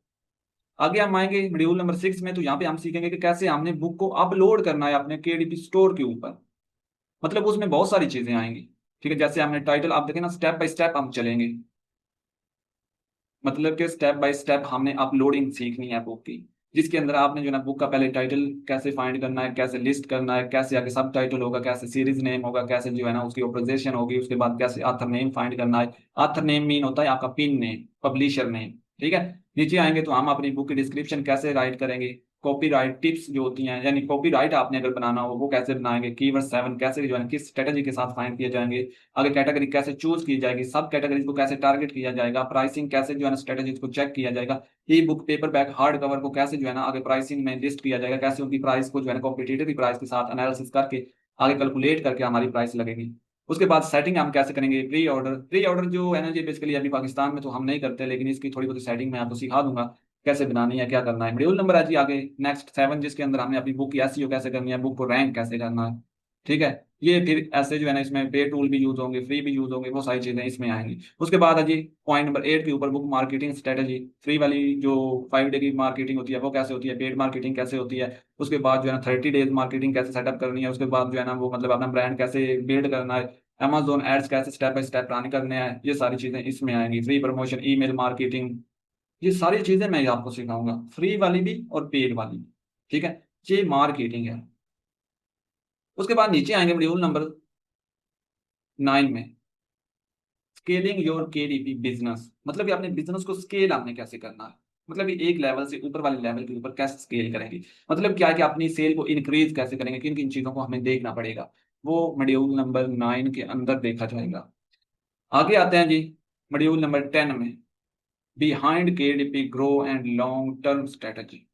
आगे हम आएंगे मॉड्यूल नंबर 6 में, तो यहाँ पे हम सीखेंगे कि कैसे हमने बुक को अपलोड करना है अपने केडीपी स्टोर के ऊपर। मतलब उसमें बहुत सारी चीजें आएंगी। ठीक है, जैसे हमने टाइटल, आप देखें ना, स्टेप बाय स्टेप हम चलेंगे। मतलब कि स्टेप बाय स्टेप हमने अपलोडिंग सीखनी है बुक की, जिसके अंदर आपने जो है ना बुक का पहले टाइटल कैसे फाइंड करना है, कैसे लिस्ट करना है, कैसे आगे सब टाइटल होगा, कैसे सीरीज नेम होगा, कैसे जो है ना उसकी ऑथराइजेशन होगी, उसके बाद कैसे आथर नेम फाइंड करना है। आथर नेम मीन होता है आपका पिन नेम, पब्लिशर नेम। ठीक है, नीचे आएंगे तो हम अपनी बुक की डिस्क्रिप्शन कैसे राइट करेंगे, कॉपीराइट टिप्स जो होती हैं, यानी कॉपीराइट आपने अगर बनाना हो वो कैसे बनाएंगे, कीवर्ड 7 कैसे जो है ना किस स्ट्रेटजी के साथ फाइंड किए जाएंगे, आगे कैटेगरी कैसे चूज की जाएगी, सब कैटेगरीज को कैसे टारगेट किया जाएगा, प्राइसिंग कैसे जो है ना स्ट्रेटजीज को चेक किया जाएगा, ई book paper back hard cover को कैसे जो है ना आगे प्राइसिंग में लिस्ट किया जाएगा, कैसे उनकी प्राइस को जो है ना कॉम्पिटिटिव की प्राइस के साथ एनालिसिस करके आगे कैलकुलेट करके हमारी प्राइस लगेगी। उसके बाद सेटिंग हम कैसे करेंगे, प्री ऑर्डर जो है ना ये बेसिकली अभी पाकिस्तान में तो हम नहीं करते, लेकिन इसकी थोड़ी बहुत सेटिंग मैं आपको सिखा दूंगा कैसे बनानी है, क्या करना है। मॉड्यूल नंबर है जी आगे नेक्स्ट 7, जिसके अंदर हमने अपनी बुक की एसईओ कैसे करनी है, बुक को रैंक कैसे करना है। ठीक है, ये फिर ऐसे जो है ना इसमें पे टूल भी यूज होंगे, फ्री भी यूज होंगे, वो सारी चीजें इसमें आएंगी। उसके बाद है जी पॉइंट नंबर 8 के ऊपर बुक मार्केटिंग स्ट्रेटजी, फ्री वाली जो 5 डे की मार्केटिंग होती है वो कैसे होती है, पेड मार्केटिंग कैसे होती है, उसके बाद जो है ना 30 डेज मार्केटिंग कैसे सेटअप करनी है, उसके बाद जो है ना वो मतलब अपना ब्रांड कैसे बिल्ड करना है, अमेजोन एड्स कैसे स्टेप बाय स्टेप रन करने हैं, ये सारी चीजें इसमें आएंगी। फ्री प्रमोशन, ईमेल मार्केटिंग, ये सारी चीजें मैं आपको सिखाऊंगा, फ्री वाली भी और पेड वाली भी। ठीक है, ये मार्केटिंग है। उसके बाद नीचे आएंगे मॉड्यूल नंबर 9 में, स्केलिंग योर केडीपी बिजनेस, मतलब कि अपने बिजनेस को स्केल आपने कैसे करना है, मतलब कि एक लेवल से ऊपर वाले लेवल के ऊपर कैसे स्केल करेंगे, मतलब क्या है कि अपनी सेल को इंक्रीज कैसे करेंगे, किन किन चीजों को हमें देखना पड़ेगा, वो मॉड्यूल नंबर 9 के अंदर देखा जाएगा। आगे आते हैं जी मॉड्यूल नंबर 10 में, behind KDP grow and long term strategy.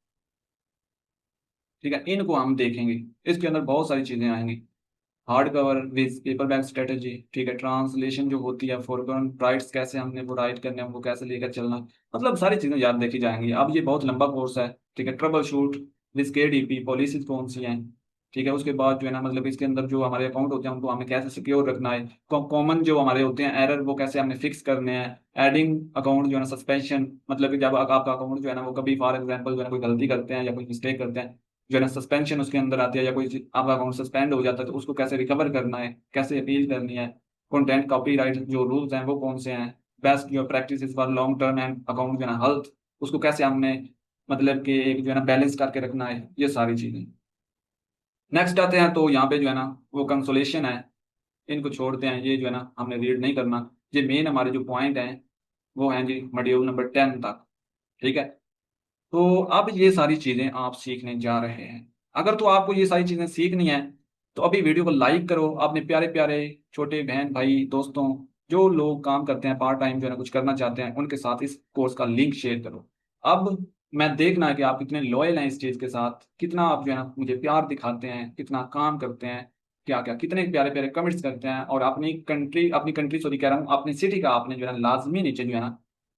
ठीक है, इनको हम देखेंगे। इसके अंदर बहुत सारी चीजें आएंगी, hard cover with paperback strategy. ठीक है, ट्रांसलेशन जो होती है, फॉरग्राउंड राइट्स कैसे हमने वो राइट करने हैं, उनको कैसे लेकर चलना, मतलब सारी चीजें याद देखी जाएंगी। अब ये बहुत लंबा कोर्स है। ठीक है, trouble shoot with KDP policies कौन सी हैं। ठीक है, उसके बाद जो है ना मतलब इसके अंदर जो हमारे अकाउंट होते हैं उनको हमें कैसे सिक्योर रखना है, कॉमन जो हमारे होते हैं एरर वो कैसे हमने फिक्स करने हैं, एडिंग अकाउंट जो है ना सस्पेंशन, मतलब कि जब आपका अकाउंट जो है ना वो कभी फॉर एग्जांपल जो है ना कोई गलती करते हैं या कोई मिस्टेक करते हैं, जो है ना सस्पेंशन उसके अंदर आती है, या कोई आपका अकाउंट सस्पेंड हो जाता है तो उसको कैसे रिकवर करना है, कैसे अपील करनी है, कंटेंट कॉपीराइट जो रूल्स हैं वो कौन से हैं, बेस्ट जो practice for long term and account जो है ना हेल्थ, उसको कैसे हमने मतलब कि एक जो है ना बैलेंस करके रखना है, ये सारी चीजें। नेक्स्ट आते हैं तो यहाँ पे जो है ना वो कंसोलेशन है, इनको छोड़ते हैं, ये जो है ना हमने रीड नहीं करना। ये मेन हमारे जो पॉइंट हैं वो हैं जी मॉड्यूल नंबर 10 तक। ठीक है, तो अब ये सारी चीजें आप सीखने जा रहे हैं। अगर तो आपको ये सारी चीजें सीखनी है तो अभी वीडियो को लाइक करो, अपने प्यारे प्यारे छोटे बहन भाई दोस्तों, जो लोग काम करते हैं पार्ट टाइम जो है ना कुछ करना चाहते हैं, उनके साथ इस कोर्स का लिंक शेयर करो। अब मैं देखना है कि आप कितने लॉयल हैं इस चीज के साथ, कितना आप जो है ना मुझे प्यार दिखाते हैं, कितना काम करते हैं, क्या क्या कितने प्यारे प्यारे कमेंट्स करते हैं, और अपनी कंट्री सॉरी कह रहा हूँ, अपनी सिटी का आपने जो है ना लाजमी नीचे जो है ना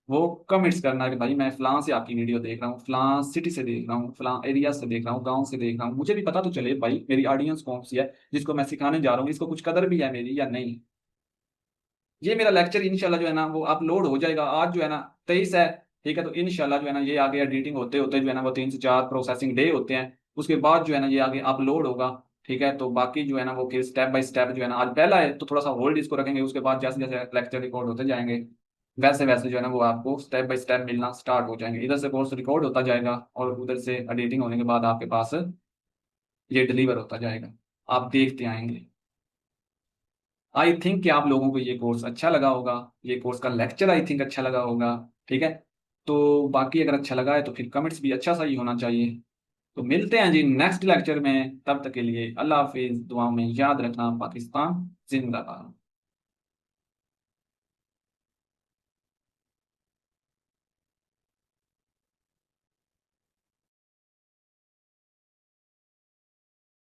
वो कमेंट्स करना है कि भाई मैं फलां से आपकी वीडियो देख रहा हूँ, फलां सिटी से देख रहा हूँ, फलां एरिया से देख रहा हूँ, गांव से देख रहा हूँ, मुझे भी पता तो चले भाई मेरी ऑडियंस कौन सी है, जिसको मैं सिखाने जा रहा हूँ इसको कुछ कदर भी है मेरी या नहीं। ये मेरा लेक्चर इंशाल्लाह जो है ना वो अपलोड हो जाएगा, आज जो है ना 23 है। ठीक है, तो इंशाल्लाह जो है ना ये आगे एडिटिंग होते होते जो है ना वो 3 से 4 प्रोसेसिंग डे होते हैं, उसके बाद जो है ना ये आगे अपलोड होगा। ठीक है, तो बाकी जो है ना वो फिर स्टेप बाय स्टेप जो है ना आज पहला है तो थोड़ा सा होल्ड इसको रखेंगे, उसके बाद जैसे जैसे लेक्चर रिकॉर्ड होते जाएंगे वैसे वैसे जो है ना वो आपको स्टेप बाय स्टेप मिलना स्टार्ट हो जाएंगे, इधर से कोर्स रिकॉर्ड होता जाएगा और उधर से एडिटिंग होने के बाद आपके पास ये डिलीवर होता जाएगा, आप देखते आएंगे। आई थिंक कि आप लोगों को ये कोर्स अच्छा लगा होगा, ये कोर्स का लेक्चर आई थिंक अच्छा लगा होगा। ठीक है, तो बाकी अगर अच्छा लगा है तो फिर कमेंट्स भी अच्छा सा ही होना चाहिए। तो मिलते हैं जी नेक्स्ट लेक्चर में, तब तक के लिए अल्लाह हाफिज, दुआ में याद रखना, पाकिस्तान जिंदाबाद।